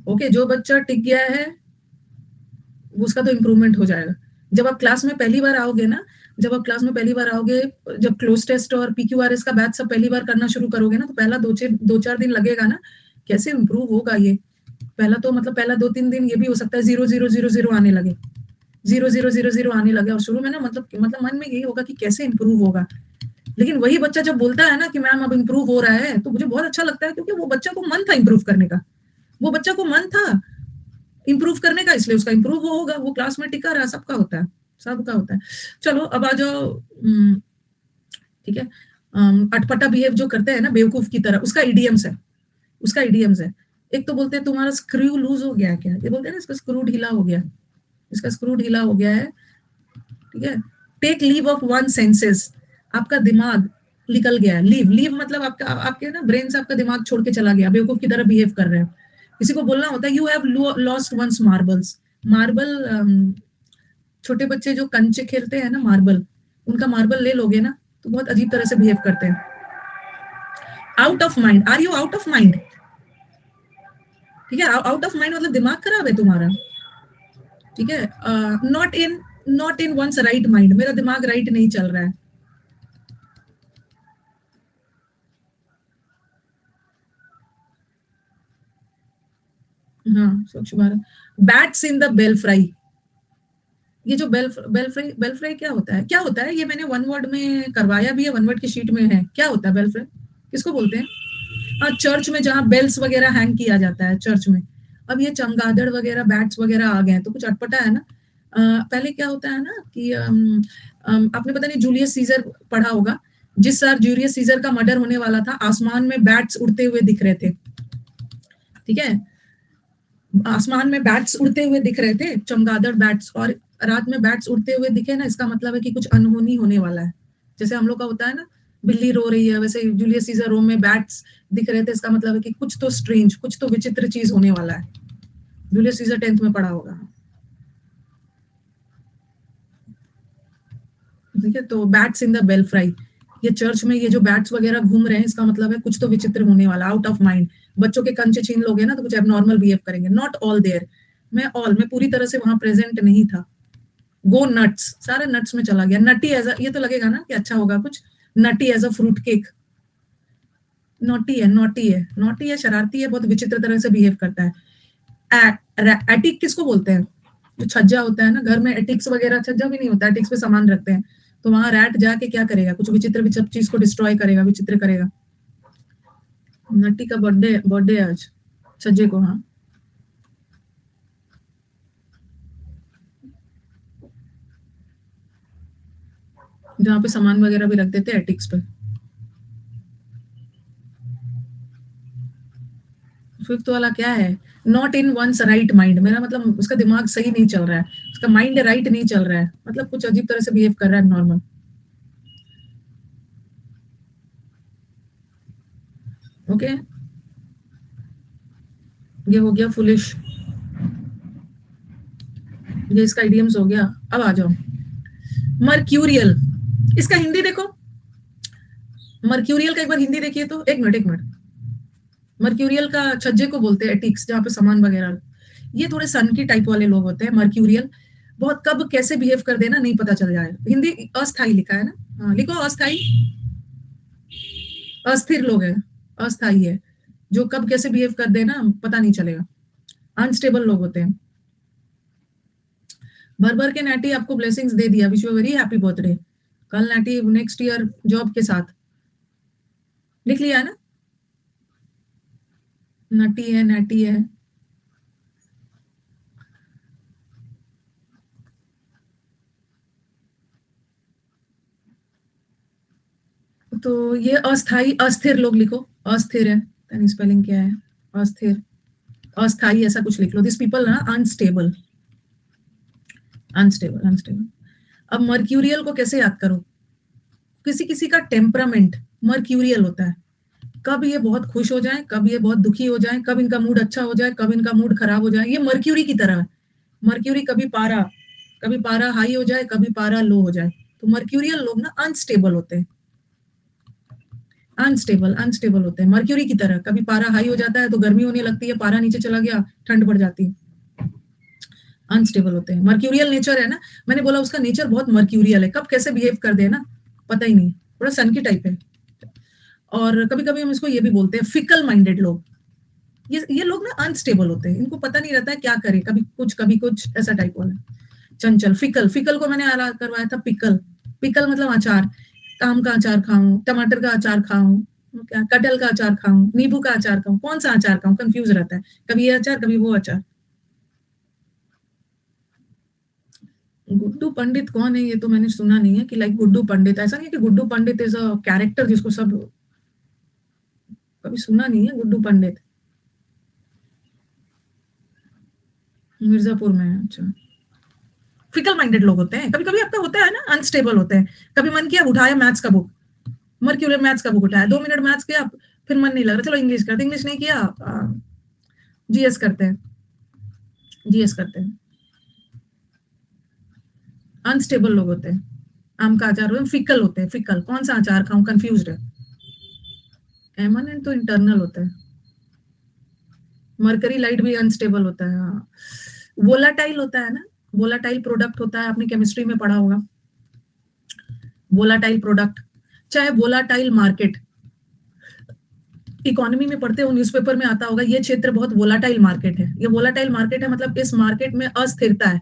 ओके, जो बच्चा टिक गया है उसका तो इम्प्रूवमेंट हो जाएगा। जब आप क्लास में पहली बार आओगे ना, जब आप क्लास में पहली बार आओगे, जब क्लोज टेस्ट और पीक्यूआरएस का बैच सब पहली बार करना शुरू करोगे ना, तो पहला दो चार दिन लगेगा ना, कैसे इम्प्रूव होगा ये। पहला तो मतलब पहला 2-3 दिन ये भी हो सकता है 0 0 0 0 आने लगे, 0 0 0 0 आने लगे, और शुरू में ना मतलब मन में यही होगा कि कैसे इम्प्रूव होगा। लेकिन वही बच्चा जब बोलता है ना कि मैम अब इम्प्रूव हो रहा है, तो मुझे बहुत अच्छा लगता है, क्योंकि वो बच्चा को मन था इम्प्रूव करने का, वो बच्चा को मन था इम्प्रूव करने का, इसलिए उसका इम्प्रूव होगा, वो क्लास में टिका रहा। सबका होता है, सबका होता है। चलो अब आ जाओ, ठीक है। अटपटा बिहेव जो करते हैं ना बेवकूफ की तरह, उसका इडियम्स है, उसका इडियम्स है। एक तो बोलते हैं तुम्हारा स्क्रू लूज हो गया है क्या, ये बोलते हैं ना इसका स्क्रू ढीला हो गया, इसका स्क्रू ढीला हो गया है, ठीक है। Take leave of one senses, आपका दिमाग निकल गया है। लीव लीव मतलब आपका, आपके ना ब्रेन से आपका दिमाग छोड़ के चला गया, बेवकूफ की तरह बिहेव कर रहे हो। किसी को बोलना होता है you have lost one's marbles. Marble, छोटे बच्चे जो कंचे खेलते हैं ना मार्बल, उनका मार्बल ले लोगे ना तो बहुत अजीब तरह से बिहेव करते हैं। Out of mind, are you out of mind, ठीक है। आउट ऑफ माइंड मतलब दिमाग खराब है तुम्हारा, ठीक है। Not in one's right mind, मेरा दिमाग राइट नहीं चल रहा है। हाँ, Swachh Bharat. Bats in the belfry, ये जो बेल फ्राई क्या होता है, क्या होता है ये, मैंने वन वर्ड में करवाया भी है, वन वर्ड की शीट में है। क्या होता है बेल फ्राई, किसको बोलते हैं? हाँ, चर्च में जहाँ बेल्स वगैरह हैंग किया जाता है चर्च में। अब ये चमगादड़ वगैरह बैट्स वगैरह आ गए हैं तो कुछ अटपटा है ना। पहले क्या होता है ना कि आपने पता नहीं जूलियस सीजर पढ़ा होगा, जिस साल जूलियस सीजर का मर्डर होने वाला था, आसमान में बैट्स उड़ते हुए दिख रहे थे, ठीक है। आसमान में बैट्स उड़ते हुए दिख रहे थे, चमगादड़ बैट्स, और रात में बैट्स उड़ते हुए दिखे ना, इसका मतलब है कि कुछ अनहोनी होने वाला है। जैसे हम लोग का होता है ना, बिल्ली रो रही है, वैसे जूलियस सीजर रोम में बैट्स दिख रहे थे, इसका मतलब है कि कुछ तो स्ट्रेंज, कुछ तो विचित्र चीज होने वाला है। जूलियस सीजर 10th में पढ़ा होगा, ठीक है। तो bats in the belfry, ये चर्च में ये जो बैट्स वगैरह घूम रहे हैं, इसका मतलब है कुछ तो विचित्र होने वाला, आउट ऑफ माइंड। बच्चों के कंचे छीन लोगे ना तो कुछ एबनॉर्मल बिहेव करेंगे। नॉट ऑल देयर, मैं पूरी तरह से वहां प्रेजेंट नहीं था। गो नट्स, सारे नट्स में चला गया। नटी एज ये तो लगेगा ना कि अच्छा होगा कुछ, nutty as a fruit cake. Naughty है, नोटी है, नोटी है, शरारती है, बहुत विचित्र तरह से बिहेव करता है। एटिक किसको बोलते हैं? जो छज्जा होता है ना घर में, एटिक्स वगैरह, छज्जा भी नहीं होता, एटिक्स पे सामान रखते हैं, तो वहां रैट जाके क्या करेगा, कुछ विचित्र विचित्र चीज को डिस्ट्रॉय करेगा, विचित्र करेगा। नट्टी का बर्थडे बर्थडे आज, छज्जे को, हाँ। जहाँ पे सामान वगैरह भी रख देते हैं एटिक्स पे। फिफ्थ वाला क्या है? Not in one's right mind, मेरा मतलब उसका दिमाग सही नहीं चल रहा है, उसका माइंड राइट नहीं चल रहा है, मतलब कुछ अजीब तरह से बिहेव कर रहा है नॉर्मल, ओके। ये हो गया फुलिश, ये इसका इडियम्स हो गया। अब आ जाओ मर्क्यूरियल, इसका हिंदी देखो। मर्क्यूरियल का एक बार हिंदी देखिए तो, एक मिनट एक मिनट। मर्क्यूरियल का छज्जे को बोलते हैं एटिक्स, जहाँ पे सामान वगैरह। ये थोड़े सन की टाइप वाले लोग होते हैं, मर्क्यूरियल। बहुत कब कैसे बिहेव कर देना नहीं पता चल जाए। हिंदी अस्थाई लिखा है ना, हाँ लिखो अस्थाई। अस्थिर लोग हैं, अस्थाई है, जो कब कैसे बिहेव कर देना पता नहीं चलेगा। अनस्टेबल लोग होते हैं। भर भर के नैटी आपको ब्लेसिंग्स दे दिया, wish you very happy birthday. कल नैटी नेक्स्ट ईयर जॉब के साथ लिख लिया है ना, नटी है नैटी है। तो ये अस्थाई अस्थिर लोग लिखो, अस्थिर है, यानी स्पेलिंग क्या है, अस्थिर अस्थाई ऐसा कुछ लिख लो। दिस पीपल ना अनस्टेबल, अनस्टेबल अनस्टेबल। अब मर्क्यूरियल को कैसे याद करो, किसी किसी का टेम्परामेंट मर्क्यूरियल होता है। कब ये बहुत खुश हो जाए, कब ये बहुत दुखी हो जाए, कब इनका मूड अच्छा हो जाए, कब इनका मूड खराब हो जाए, ये मर्क्यूरी की तरह है। मर्क्यूरी कभी पारा हाई हो जाए, कभी पारा लो हो जाए। तो मर्क्यूरियल लोग ना अनस्टेबल होते हैं, अनस्टेबल अनस्टेबल होते हैं मर्क्यूरी की तरह। कभी पारा हाई हो जाता है तो गर्मी होने लगती है, पारा नीचे चला गया ठंड बढ़ जाती है। अनस्टेबल होते हैं, मर्क्यूरियल नेचर है ना। मैंने बोला उसका नेचर बहुत मर्क्यूरियल है, कब कैसे बिहेव कर दे ना पता ही नहीं, थोड़ा सन की टाइप है। और कभी कभी हम इसको ये भी बोलते हैं फिकल माइंडेड लोग। ये लोग ना अनस्टेबल होते हैं, इनको पता नहीं रहता है क्या करे, कभी कुछ ऐसा टाइप वाला। चंचल, फिकल, फिकल को मैंने आला करवाया था पिकल। पिकल मतलब अचार, आम का अचार खाऊं, टमाटर का अचार खाऊं, क्या कटहल का अचार खाऊं, नींबू का अचार खाऊं, कौन सा अचार खाऊं, कंफ्यूज रहता है, कभी ये अचार कभी वो अचार। गुड्डू पंडित कौन है, ये तो मैंने सुना नहीं है कि लाइक गुड्डू पंडित, ऐसा नहीं है कि Guddu Pandit is a character जिसको सब, कभी सुना नहीं है गुड्डू पंडित। मिर्जापुर में है, अच्छा। फिकल माइंडेड लोग होते हैं, कभी कभी आपका होता है ना अनस्टेबल होते हैं। कभी मन किया उठाया मैथ्स का बुक, मर्क्यूरियल मैथ्स का बुक उठाया, 2 मिनट मैथ्स किया, फिर मन नहीं लग रहा, चलो इंग्लिश करते, इंग्लिश नहीं किया, जीएस करते हैं, जीएस करते हैं। अनस्टेबल लोग होते हैं, आम का अचार होते, फिकल होते हैं, फिकल, कौन सा अचार खाऊं, कंफ्यूज है। एमनेंट तो इंटरनल होता है, मरकरी लाइट भी अनस्टेबल होता है, हाँ। वोलाटाइल होता है ना, वोलाटाइल प्रोडक्ट होता है, आपने केमिस्ट्री में पढ़ा होगा, वोलाटाइल प्रोडक्ट, चाहे वोलाटाइल मार्केट, इकोनॉमी में पढ़ते हो, न्यूज़पेपर में आता होगा, ये क्षेत्र बहुत वोलाटाइल मार्केट है। ये वोलाटाइल मार्केट है मतलब इस मार्केट में अस्थिरता है,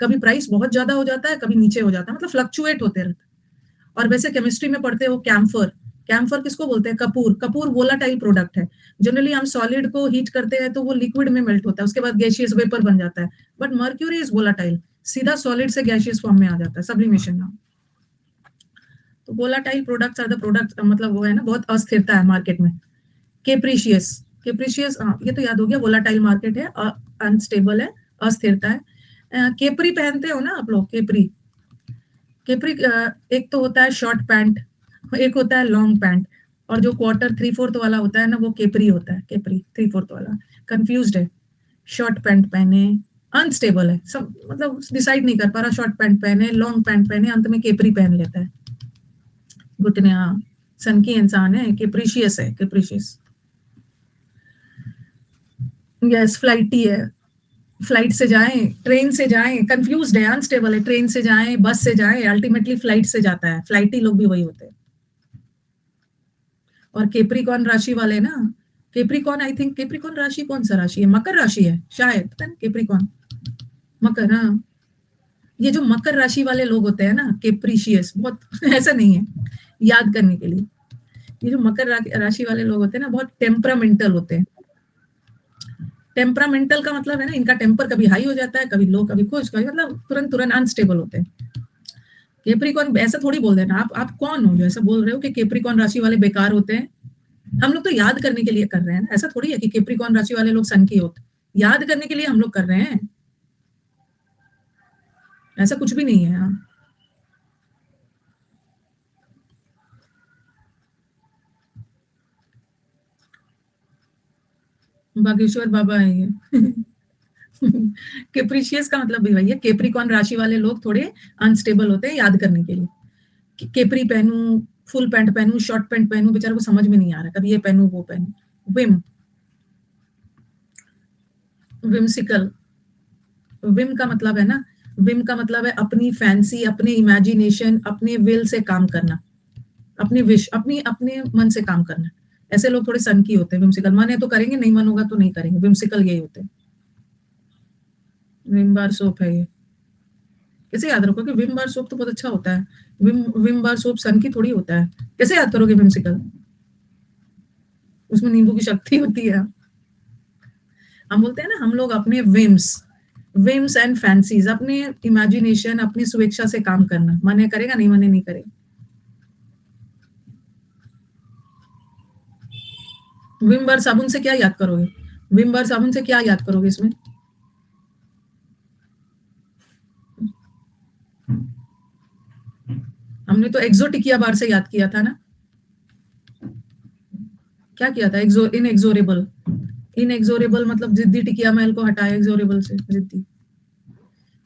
कभी प्राइस बहुत ज्यादा हो जाता है, कभी नीचे हो जाता है, मतलब फ्लक्चुएट होते रहता है। और वैसे केमिस्ट्री में पढ़ते हो कैम्फर, कैम्फर किसको बोलते हैं, कपूर, कपूर वोलाटाइल प्रोडक्ट है। जनरली हम सॉलिड को हीट करते हैं तो वो लिक्विड में मेल्ट होता है, उसके बाद गैशियस वेपर बन जाता है। बट मर्क्यूरी इज वोलाटाइल, सीधा सॉलिड से गैशियस फॉर्म में आ जाता है, सब्लिमेशन में। तो volatile products are the product, मतलब वो है ना, बहुत अस्थिरता है मार्केट में। केप्रीशियस, केप्रीशियस, हाँ ये तो याद हो गया, वोलाटाइल मार्केट है, अनस्टेबल है, अस्थिरता है। केपरी पहनते हो ना आप लोग, केपरी, केपरी एक तो होता है शॉर्ट पैंट, एक होता है लॉन्ग पैंट, और जो क्वार्टर 3/4 वाला होता है ना वो केपरी होता है, केपरी 3/4 वाला। कंफ्यूज्ड है, शॉर्ट पैंट पहने, अनस्टेबल है सब, मतलब डिसाइड नहीं कर पा रहा, शॉर्ट पैंट पहने, लॉन्ग पैंट पहने, अंत में केपरी पहन लेता है। घुटने, हाँ, सन की इंसान है, केप्रीशियस है, केप्रीशियस। यस, फ्लाइटी है, फ्लाइट से जाएं, ट्रेन से जाएं, कंफ्यूज्ड है, अनस्टेबल है, ट्रेन से जाएं, बस से जाएं, अल्टीमेटली फ्लाइट से जाता है, फ्लाइटी लोग भी वही होते हैं। और केप्रिकॉन राशि वाले ना, केप्रिकॉन, आई थिंक केप्रिकॉन राशि कौन सा राशि है, मकर राशि है शायद, पता नहीं, केप्रिकॉन, मकर, हाँ। ये जो मकर राशि वाले लोग होते हैं ना, केप्रीशियस, बहुत ऐसा नहीं है, याद करने के लिए। ये जो मकर राशि वाले लोग होते हैं ना, बहुत टेम्परामेंटल होते हैं। टेम्परामेंटल का मतलब है ना, इनका टेम्पर कभी हाई हो जाता है, कभी लो, कभी खुश, कभी मतलब तुरंत तुरंत अनस्टेबल होते हैं। केप्रिकॉन ऐसा थोड़ी बोल देना, आप कौन हो जो ऐसा बोल रहे हो कि केप्रिकॉन राशि वाले बेकार होते हैं। हम लोग तो याद करने के लिए कर रहे हैं, ऐसा थोड़ी है कि केप्रिकॉन राशि वाले लोग सन की होते, याद करने के लिए हम लोग कर रहे हैं, ऐसा कुछ भी नहीं है। हाँ। बागेश्वर बाबा है ये। केप्रीशियस का मतलब भी वही है, केप्रिकॉन राशि वाले लोग थोड़े अनस्टेबल होते हैं, याद करने के लिए। केपरी पहनूं, फुल पैंट पहनूं, शॉर्ट पैंट पहनूं, बेचारे को समझ में नहीं आ रहा, कभी ये पहनूं वो पहनूं। विम, विम्सिकल, विम का मतलब है ना, विम का मतलब है अपनी फैंसी, अपने इमेजिनेशन, अपने विल से काम करना, अपनी विश, अपने मन से काम करना। ऐसे लोग थोड़े सन की होते हैं, विम्सिकल। मन है तो करेंगे, नहीं मन होगा तो नहीं करेंगे, विम्सिकल यही होते हैं। विम बार सोप है ये, कैसे याद रखोगे? विम बार सोप तो बहुत अच्छा होता है। विम बार सोप सन की थोड़ी होता है, कैसे याद करोगे विम्सिकल? उसमें नींबू की शक्ति होती है। हम बोलते हैं ना, हम लोग अपने विम्स एंड फैंसीज, अपने इमेजिनेशन, अपनी स्वेच्छा से काम करना। मने करेगा, नहीं मने नहीं करेगा। विम बार साबुन से क्या याद करोगे? विम बार साबुन से क्या याद करोगे इसमें? हमने तो एक्सोटिकिया बार से याद किया था ना। क्या किया था? इनएक्सोरेबल। इनएक्सोरेबल मतलब जिद्दी टिकिया महल को हटाया एक्सोरेबल से, जिद्दी।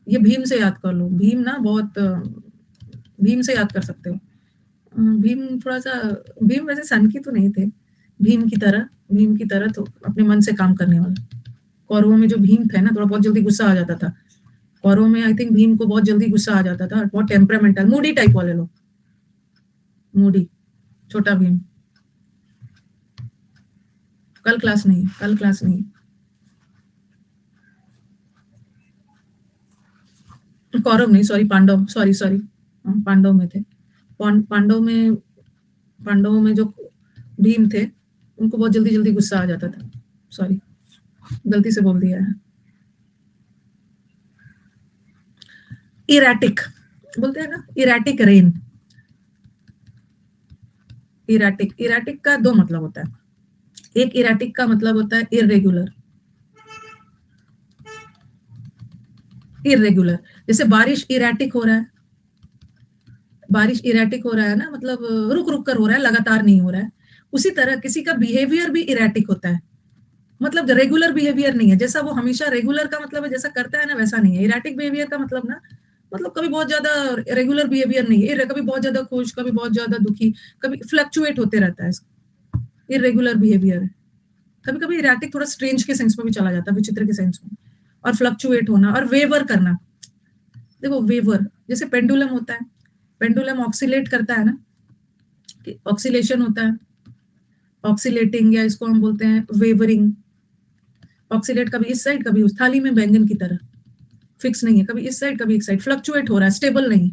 ये भीम से याद कर लो। भीम ना बहुत, भीम से याद कर सकते हो। भीम थोड़ा सा, भीम वैसे सन की तो नहीं थे, भीम की तरह तो अपने मन से काम करने वाला। कौरवों में जो भीम थे ना, थोड़ा बहुत जल्दी गुस्सा आ जाता था। कौरवों में आई थिंक भीम को बहुत जल्दी गुस्सा आ जाता था, बहुत टेम्परामेंटल, मूडी टाइप वाले लोग। मूडी, छोटा भीम। कल क्लास नहीं, कल क्लास नहीं। कौरव नहीं, sorry, Pandava, sorry sorry. Pandava में थे। पांडवों में जो भीम थे, उनको बहुत जल्दी जल्दी गुस्सा आ जाता था। सॉरी, गलती से बोल दिया है। इरेटिक बोलते हैं ना, इरेटिक रेन। इरेटिक का दो मतलब होता है। एक इरेटिक का मतलब होता है इरेगुलर। इरेगुलर, जैसे बारिश इरेटिक हो रहा है, बारिश इरेटिक हो रहा है ना, मतलब रुक रुक कर हो रहा है, लगातार नहीं हो रहा है। उसी तरह किसी का बिहेवियर भी इरेटिक होता है, मतलब रेगुलर बिहेवियर नहीं है। जैसा वो हमेशा रेगुलर का मतलब है जैसा करता है ना, वैसा नहीं है। इरेटिक बिहेवियर का मतलब ना, मतलब कभी बहुत ज्यादा रेगुलर बिहेवियर नहीं है, कभी बहुत ज्यादा खुश, कभी बहुत ज्यादा दुखी, कभी फ्लक्चुएट होते रहता है। इरेगुलर बिहेवियर है। कभी कभी इरेटिक थोड़ा स्ट्रेंज के सेंस में भी चला जाता है, विचित्र के सेंस में। और फ्लक्चुएट होना और वेवर करना। देखो वेवर, जैसे पेंडुलम होता है, पेंडुलम ऑक्सीलेट करता है ना, ऑक्सीलेशन होता है, ऑक्सीलेटिंग, या इसको हम बोलते हैं वेवरिंग। ऑक्सीलेट कभी इस साइड कभी उस, थाली में बैंगन की तरह फिक्स नहीं है, कभी इस साइड कभी एक साइड, फ्लक्चुएट हो रहा है, स्टेबल नहीं।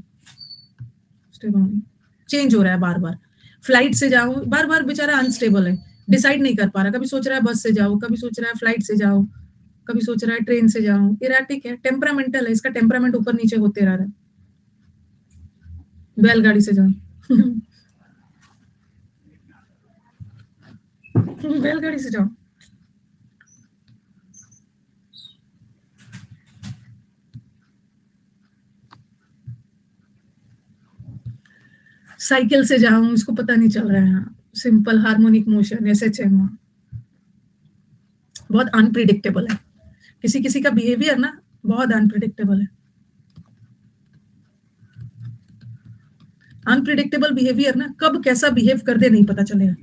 स्टेबल नहीं, चेंज हो रहा है बार बार। फ्लाइट से जाओ, बार बार बेचारा अनस्टेबल है, डिसाइड नहीं कर पा रहा। कभी सोच रहा है बस से जाओ, कभी सोच रहा है फ्लाइट से जाओ, कभी सोच रहा है ट्रेन से जाओ। इरेटिक है, टेम्परामेंटल है, इसका टेम्परामेंट ऊपर नीचे होते रह रहा है। बैलगाड़ी से जाओ बैलगाड़ी से जाओ। साइकिल से जाऊं, इसको पता नहीं चल रहा है। Simple harmonic motion, SHM। बहुत अनप्रिडिक्टेबल है, किसी किसी का बिहेवियर ना बहुत अनप्रिडिक्टेबल है। अनप्रिडिक्टेबल बिहेवियर ना, कब कैसा बिहेव कर दे नहीं पता चलेगा।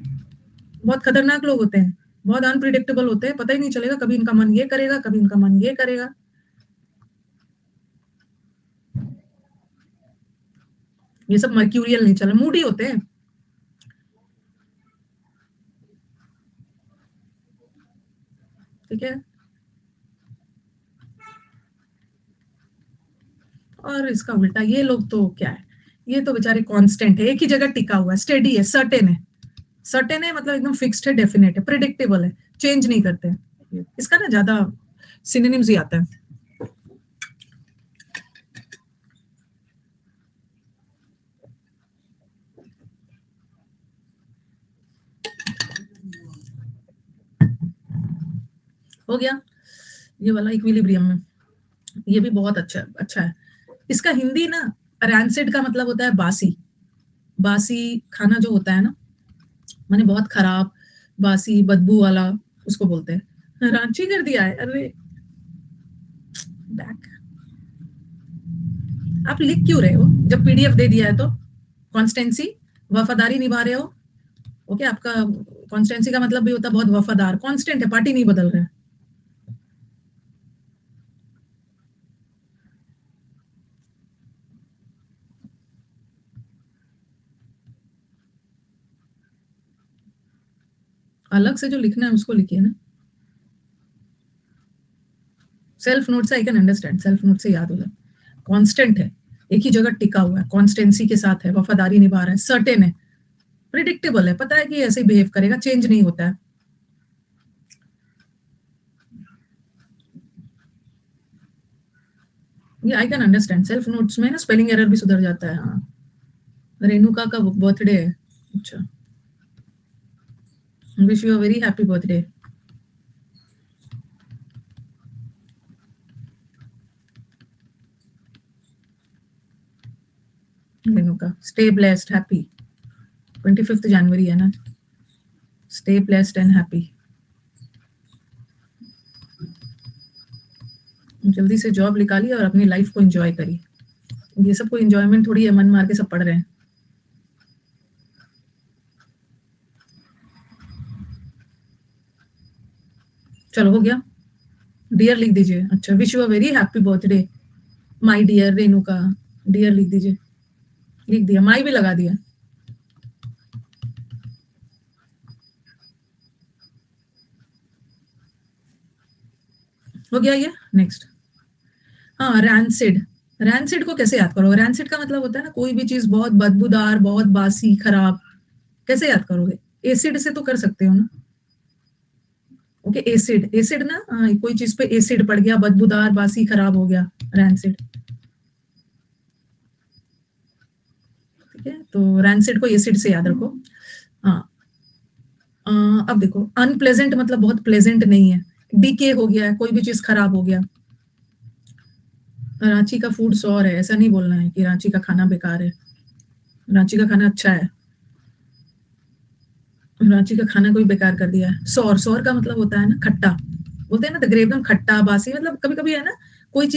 बहुत खतरनाक लोग होते हैं, बहुत अनप्रिडिक्टेबल होते हैं, पता ही नहीं चलेगा कभी इनका मन ये करेगा, कभी इनका मन ये करेगा। ये सब मर्क्यूरियल नहीं चला, मूडी होते हैं। ठीक है, और इसका उल्टा ये लोग तो क्या है, ये तो बेचारे कांस्टेंट है, एक ही जगह टिका हुआ है, स्टेडी है, सर्टेन है। सर्टेन है मतलब एकदम फिक्स्ड है, डेफिनेट है, प्रिडिक्टेबल है, चेंज नहीं करते हैं। इसका ना ज्यादा सिनोनिम्स ही आता है। हो गया ये वाला इक्विलिब्रियम में, ये भी बहुत अच्छा अच्छा है। इसका हिंदी ना, रैंसिड का मतलब होता है बासी। बासी खाना जो होता है ना, माने बहुत खराब, बासी, बदबू वाला, उसको बोलते हैं। रांची कर दिया है, अरे बैक। आप लिख क्यों रहे हो जब PDF दे दिया है तो? कॉन्स्टेंसी, वफादारी निभा रहे हो। ओके, आपका कॉन्स्टेंसी का मतलब भी होता है बहुत वफादार, कांस्टेंट है, पार्टी नहीं बदल रहा है। अलग से जो लिखना है उसको लिखिए ना। सेल्फ नोट से I can understand, self note से याद हो जाए। कांस्टेंट है, एक ही जगह टिका हुआ है, कॉन्स्टेंसी के साथ है, वफादारी निभा रहा है, सर्टेन है, प्रिडिक्टेबल है, पता है कि ऐसे ही बिहेव करेगा, चेंज नहीं होता है। ये I can understand. Self notes में ना स्पेलिंग एरर भी सुधर जाता है। हाँ, रेणुका का बर्थडे है। अच्छा, wish you a very happy birthday. Renuka, stay blessed, happy. 25 जनवरी है ना, स्टे ब्लेस्ड एंड हैप्पी। जल्दी से जॉब निकालिए और अपनी लाइफ को एंजॉय करिए। ये सब कोई एंजॉयमेंट थोड़ी है, मन मार के सब पढ़ रहे हैं। चलो हो गया, डियर लिख दीजिए। अच्छा, wish you a very happy birthday my dear Renuka. Dear लिख दीजिए, लिख दिया, माई भी लगा दिया। हो गया ये। नेक्स्ट, हाँ, रैंसिड। रैंसिड को कैसे याद करोगे? रैंसिड का मतलब होता है ना कोई भी चीज बहुत बदबूदार, बहुत बासी, खराब। कैसे याद करोगे? एसिड से तो कर सकते हो ना। ओके, एसिड, एसिड ना, कोई चीज पे एसिड पड़ गया, बदबूदार, बासी, खराब हो गया, रैंसिड। ठीक है, तो रैंसिड को एसिड से याद रखो। हाँ, अब देखो, अनप्लेजेंट मतलब बहुत प्लेजेंट नहीं है। डीके हो गया है, कोई भी चीज खराब हो गया। रांची का फूड सौर है, ऐसा नहीं बोलना है कि रांची का खाना बेकार है। रांची का खाना अच्छा है। रांची का खाना कोई बेकार कर दिया है। सौर, सौर का मतलब होता है ना खट्टा, बोलते हैं ना द ग्रेव एकदम खट्टा, बासी, मतलब कभी कभी है ना, कोई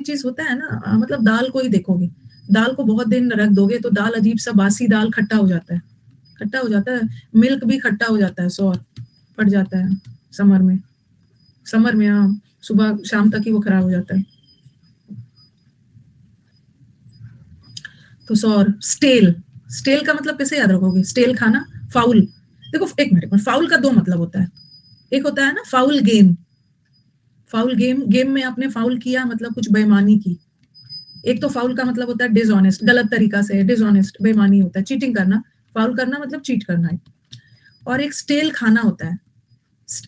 चीज होता है ना, मतलब दाल को ही देखोगे, दाल को बहुत दिन रख दोगे तो दाल अजीब सा बासी दाल खट्टा हो जाता है, खट्टा हो जाता है। मिल्क भी खट्टा हो जाता है, सौर पड़ जाता है समर में। समर में हाँ, सुबह शाम तक ही वो खराब हो जाता है। तो सौर। स्टेल, स्टेल का मतलब कैसे याद रखोगे? स्टेल खाना, फाउल। देखो एक मिनट, फाउल का दो मतलब होता है। एक होता है ना foul game, foul game, game में आपने फाउल किया मतलब कुछ बेईमानी की। एक तो फाउल का मतलब होता है डिसऑनेस्ट, गलत तरीका से, डिसऑनेस्ट, बेईमानी होता है, चीटिंग करना। फाउल करना मतलब चीट करना है। और एक स्टेल खाना होता है।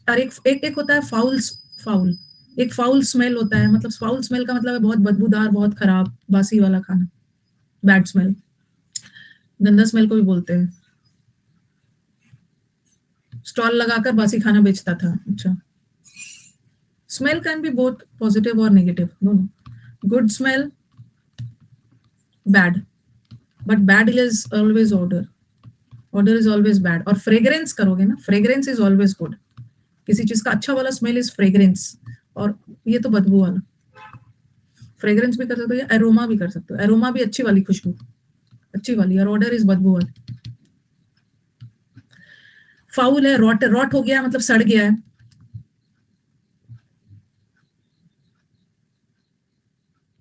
और एक होता है फाउल, फाउल। एक फाउल स्मेल होता है, मतलब फाउल स्मेल का मतलब है बहुत बदबूदार, बहुत खराब, बासी वाला खाना, बैड स्मेल। गंदा स्मेल को भी बोलते हैं। स्टॉल लगाकर बासी खाना बेचता था। अच्छा, smell can be both positive और नेगेटिव, दोनों। Good smell, bad, but bad is always order, order is always bad. और फ्रेग्रेंस करोगे ना, फ्रेग्रेंस इज ऑलवेज गुड। किसी चीज का अच्छा वाला स्मेल इज फ्रेग्रेंस, और ये तो बदबू वाला। फ्रेग्रेंस भी कर सकते हो या एरोमा भी कर सकते हो, एरोमा भी अच्छी वाली खुशबू, अच्छी वाली, और ऑर्डर इज बदबू वाली। फाउल है, रॉट, रॉट हो गया मतलब सड़ गया है।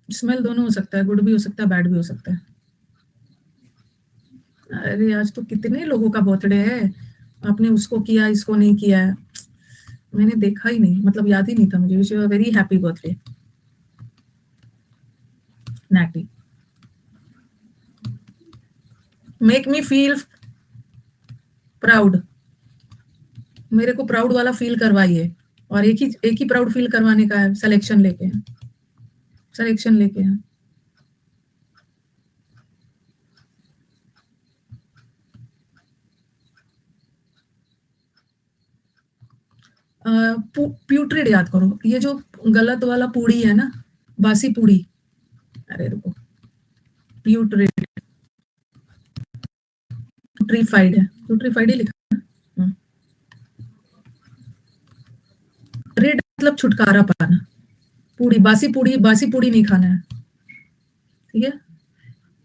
स्मेल दोनों हो सकता है, गुड भी हो सकता है, बैड भी हो सकता है। अरे आज तो कितने लोगों का बर्थडे है, आपने उसको किया, इसको नहीं किया है। मैंने देखा ही नहीं, मतलब याद ही नहीं था मुझे। Wish you a very happy birthday natty. Make me feel proud, मेरे को प्राउड वाला फील करवाइए। और एक ही प्राउड फील करवाने का है, सिलेक्शन लेके हैं, सिलेक्शन लेके हैं। प्यूट्रिड याद करो, ये जो गलत वाला पूड़ी है ना, बासी पूड़ी। अरे रुको, प्यूट्रिड, प्यूट्रीफाइड है, प्यूट्रीफाइड ही लिखा है। रेड मतलब छुटकारा पाना। पूड़ी, बासी पूड़ी नहीं खाना है। ठीक है,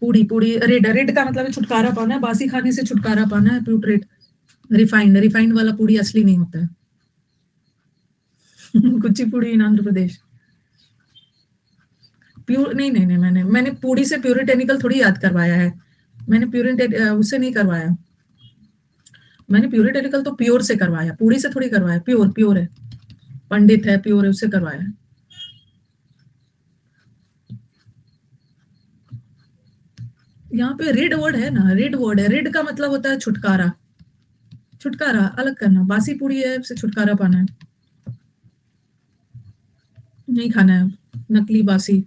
पूड़ी, पूड़ी रेड, रेड का मतलब है छुटकारा पाना है, बासी खाने से छुटकारा पाना है, प्यूट्रेट। रिफाइंड, रिफाइंड वाला पूड़ी असली नहीं होता है। कुचिपुड़ी इन आंध्र प्रदेश। प्यूर नहीं नहीं नहीं, मैंने पूड़ी से प्यूरिटेनिकल थोड़ी याद करवाया है, मैंने प्यूरिटेट उससे नहीं करवाया। मैंने प्यूरिटेटिकल तो प्योर से करवाया, पूरी से थोड़ी करवाया, प्योर प्योर है, पंडित है, प्योर है, उससे करवाया। यहाँ पे रिड वर्ड है ना, रिड वर्ड है, रिड का मतलब होता है छुटकारा, छुटकारा अलग करना, बासी पूरी है, से छुटकारा पाना है, नहीं खाना है नकली बासी।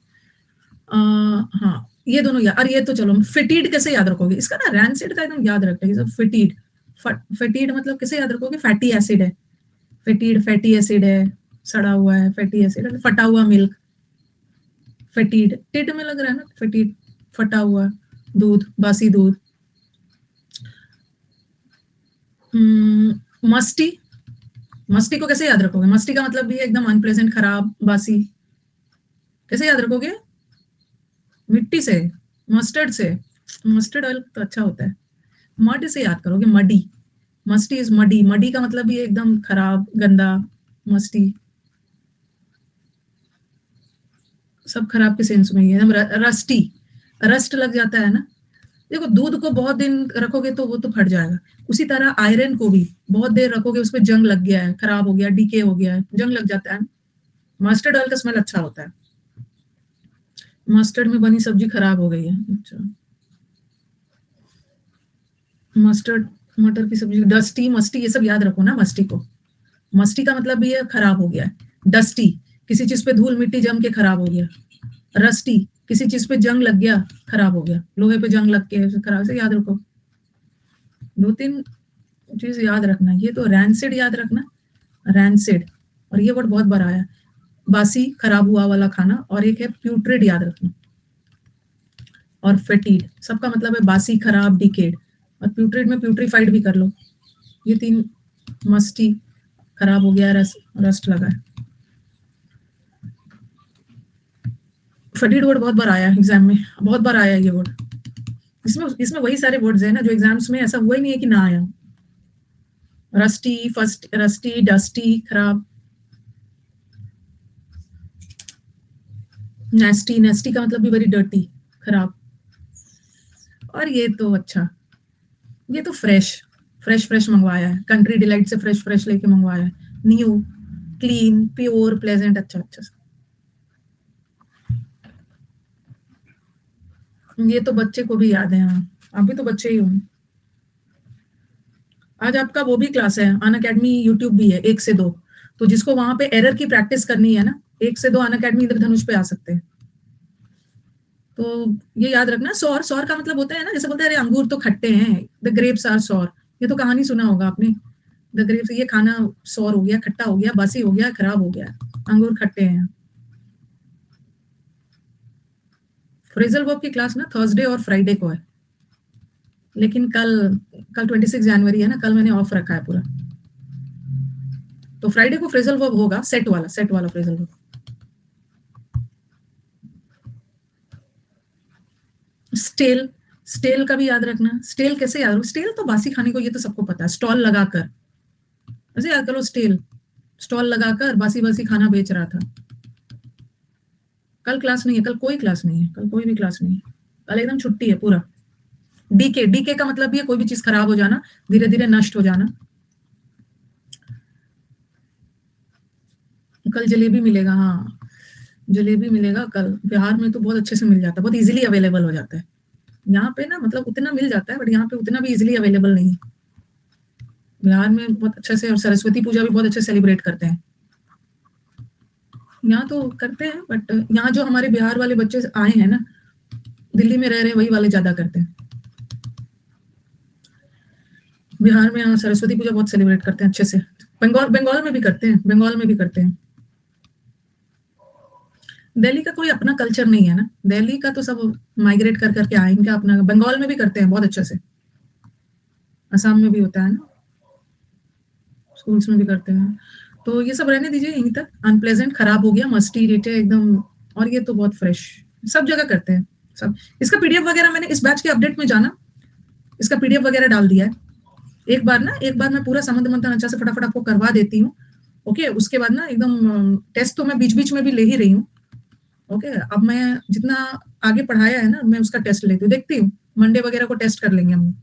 हाँ ये दोनों यार, और ये तो चलो, फिटीड कैसे याद रखोगे इसका ना, रैंसिड का एकदम याद रखना, ये सब फिटीड, फेटीड मतलब कैसे याद रखोगे, फैटी एसिड है, फेटीड फैटी एसिड है, सड़ा हुआ है, फैटी एसिड है, फटा हुआ मिल्क, फेटीड, टिड में लग रहा है ना, फेटीड, फटा हुआ दूध, बासी दूध। मस्टी, मस्टी को कैसे याद रखोगे, मस्टी का मतलब भी है एकदम अनप्लेजेंट, खराब, बासी, कैसे याद रखोगे, मिट्टी से, मस्टर्ड से, मस्टर्ड ऑयल तो अच्छा होता है, मड से याद करोगे, muddy, musty is muddy, muddy का मतलब भी एकदम खराब, गंदा, मस्टी, सब खराब के सेंस में ही है, एकदम रस्टी, रस्ट लग जाता है ना, देखो दूध को बहुत दिन रखोगे तो वो तो फट जाएगा, उसी तरह आयरन को भी बहुत देर रखोगे, उस पर जंग लग गया है, खराब हो गया, डीके हो गया है, जंग लग जाता है। मस्टर्ड ऑयल का स्मेल अच्छा होता है, मस्टर्ड में बनी सब्जी खराब हो गई है, अच्छा, मस्टर्ड, मटर की सब्जी, डस्टी, मस्टी, ये सब याद रखो ना, मस्टी को, मस्टी का मतलब भी है खराब हो गया है, डस्टी, किसी चीज पे धूल मिट्टी जम के खराब हो गया, रस्टी, किसी चीज पे जंग लग गया, खराब हो गया, लोहे पे जंग लग के खराब, से याद रखो, दो तीन चीज याद रखना, ये तो रैंसिड याद रखना, रैंसिड, और ये वर्ड बहुत बड़ा है, बासी खराब हुआ वाला खाना, और एक है प्यूट्रिड याद रखना, और फेटीड, सबका मतलब है बासी, खराब, डिकेड, और प्यूट्रिड में प्यूट्रीफाइड भी कर लो, ये तीन, मस्टी, खराब हो गया, रस्ट लगा है, फेटीड वर्ड बहुत बार आया है एग्जाम में, बहुत बार आया है ये वर्ड, इसमें इसमें वही सारे वर्ड्स है ना जो एग्जाम्स में, ऐसा हुआ ही नहीं है कि ना आया, रस्टी, फर्स्ट, रस्टी, डस्टी, खराब, नेस्टी, नेस्टी का मतलब भी वेरी डर्टी, खराब, और ये तो अच्छा, ये तो फ्रेश, फ्रेश फ्रेश मंगवाया है, कंट्री डिलाइट से फ्रेश फ्रेश लेके मंगवाया है, न्यू, क्लीन, प्योर, प्लेजेंट, अच्छा अच्छा, ये तो बच्चे को भी याद है, हाँ आप भी तो बच्चे ही हो। आज आपका वो भी क्लास है, अन अकेडमी यूट्यूब भी है, 1 से 2, तो जिसको वहां पे एरर की प्रैक्टिस करनी है ना, 1 से 2 अन अकेडमी इंद्रधनुष पे आ सकते हैं, तो ये याद रखना, सौर, सौर का मतलब होता है ना, जैसे बोलते हैं अरे अंगूर तो खट्टे हैं, द ग्रेप्स आर सौर, ये तो कहानी सुना होगा आपने, द ग्रेप्स, ये खाना सौर हो गया, खट्टा हो गया, बासी हो गया, खराब हो गया, अंगूर खट्टे हैं। फ्रेजल वर्ब की क्लास ना थर्सडे और फ्राइडे को है, लेकिन कल, कल 26 जनवरी है ना, कल मैंने ऑफ रखा है पूरा, तो फ्राइडे को फ्रेजल वर्ब होगा, सेट वाला फ्रेजल वर्ब। स्टेल, स्टेल का भी याद रखना, स्टेल कैसे याद रखो, स्टेल तो बासी खाने को, ये तो सबको पता है, स्टॉल लगाकर, ऐसे याद करो, स्टेल, स्टॉल लगाकर बासी बासी खाना बेच रहा था। कल क्लास नहीं है, कल कोई क्लास नहीं है, कल कोई भी क्लास नहीं है, कल एकदम छुट्टी है पूरा। डीके, डीके का मतलब भी है कोई भी चीज खराब हो जाना, धीरे धीरे नष्ट हो जाना। कल जलेबी मिलेगा, हाँ जलेबी मिलेगा कल, बिहार में तो बहुत अच्छे से मिल जाता है, बहुत इजीली अवेलेबल हो जाता है, यहाँ पे ना मतलब उतना मिल जाता है, बट यहाँ पे उतना भी इजीली अवेलेबल नहीं है, बिहार में बहुत अच्छे से, और सरस्वती पूजा भी बहुत अच्छे सेलिब्रेट करते हैं, यहाँ तो करते हैं, बट यहाँ जो हमारे बिहार वाले बच्चे आए हैं ना, दिल्ली में रह रहे हैं, वही वाले ज्यादा करते हैं, बिहार में यहाँ सरस्वती पूजा बहुत सेलिब्रेट करते हैं अच्छे से, बंगाल, बंगाल में भी करते हैं, बंगाल में भी करते हैं, दिल्ली का कोई अपना कल्चर नहीं है ना, दिल्ली का तो सब माइग्रेट कर करके आए, इनका अपना, बंगाल में भी करते हैं बहुत अच्छे से, असम में भी होता है ना, स्कूल्स में भी करते हैं, तो ये सब रहने दीजिए यहीं तक, अनप्लेजेंट, खराब हो गया, मस्टी, रेटे एकदम, और ये तो बहुत फ्रेश, सब जगह करते हैं सब। इसका पीडीएफ वगैरह मैंने इस बैच के अपडेट में जाना, इसका पीडीएफ वगैरह डाल दिया है, एक बार ना, एक बार मैं पूरा संबंध मंथन अच्छा से फटाफट आपको करवा देती हूँ, ओके, उसके बाद ना एकदम टेस्ट तो मैं बीच बीच में भी ले ही रही हूँ, ओके, अब मैं जितना आगे पढ़ाया है ना, मैं उसका टेस्ट लेती हूँ, देखती हूँ, मंडे वगैरह को टेस्ट कर लेंगे हम,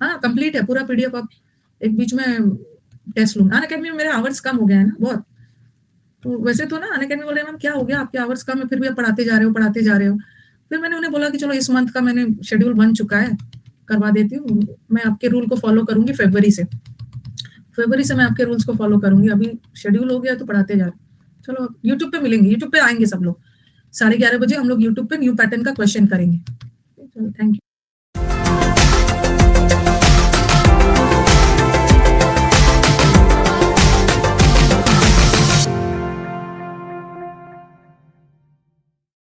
हाँ कंप्लीट है पूरा पीडीएफ, अब एक बीच में टेस्ट लूँ। अनअकैडमी में मेरे आवर्स कम हो गए हैं ना बहुत। तो वैसे तो ना अनअकैडमी बोले, मैम क्या हो गया, आपके आवर्स कम है, फिर भी आप पढ़ाते जा रहे हो, पढ़ाते जा रहे हो। फिर मैंने उन्हें बोला कि चलो इस मंथ का मैंने शेड्यूल बन चुका है, करवा देती हूँ। मैं आपके रूल को फॉलो करूँगी फरवरी से। फरवरी से मैं आपके रूल्स को फॉलो करूँगी। अभी शेड्यूल हो गया तो पढ़ाते जा रहे हैं। चलो यूट्यूब पे मिलेंगे, यूट्यूब पे आएँगे सब लोग। 11:30 बजे हम लोग यूट्यूब पे न्यू पैटर्न का क्वेश्चन करेंगे। चलो थैंक यू।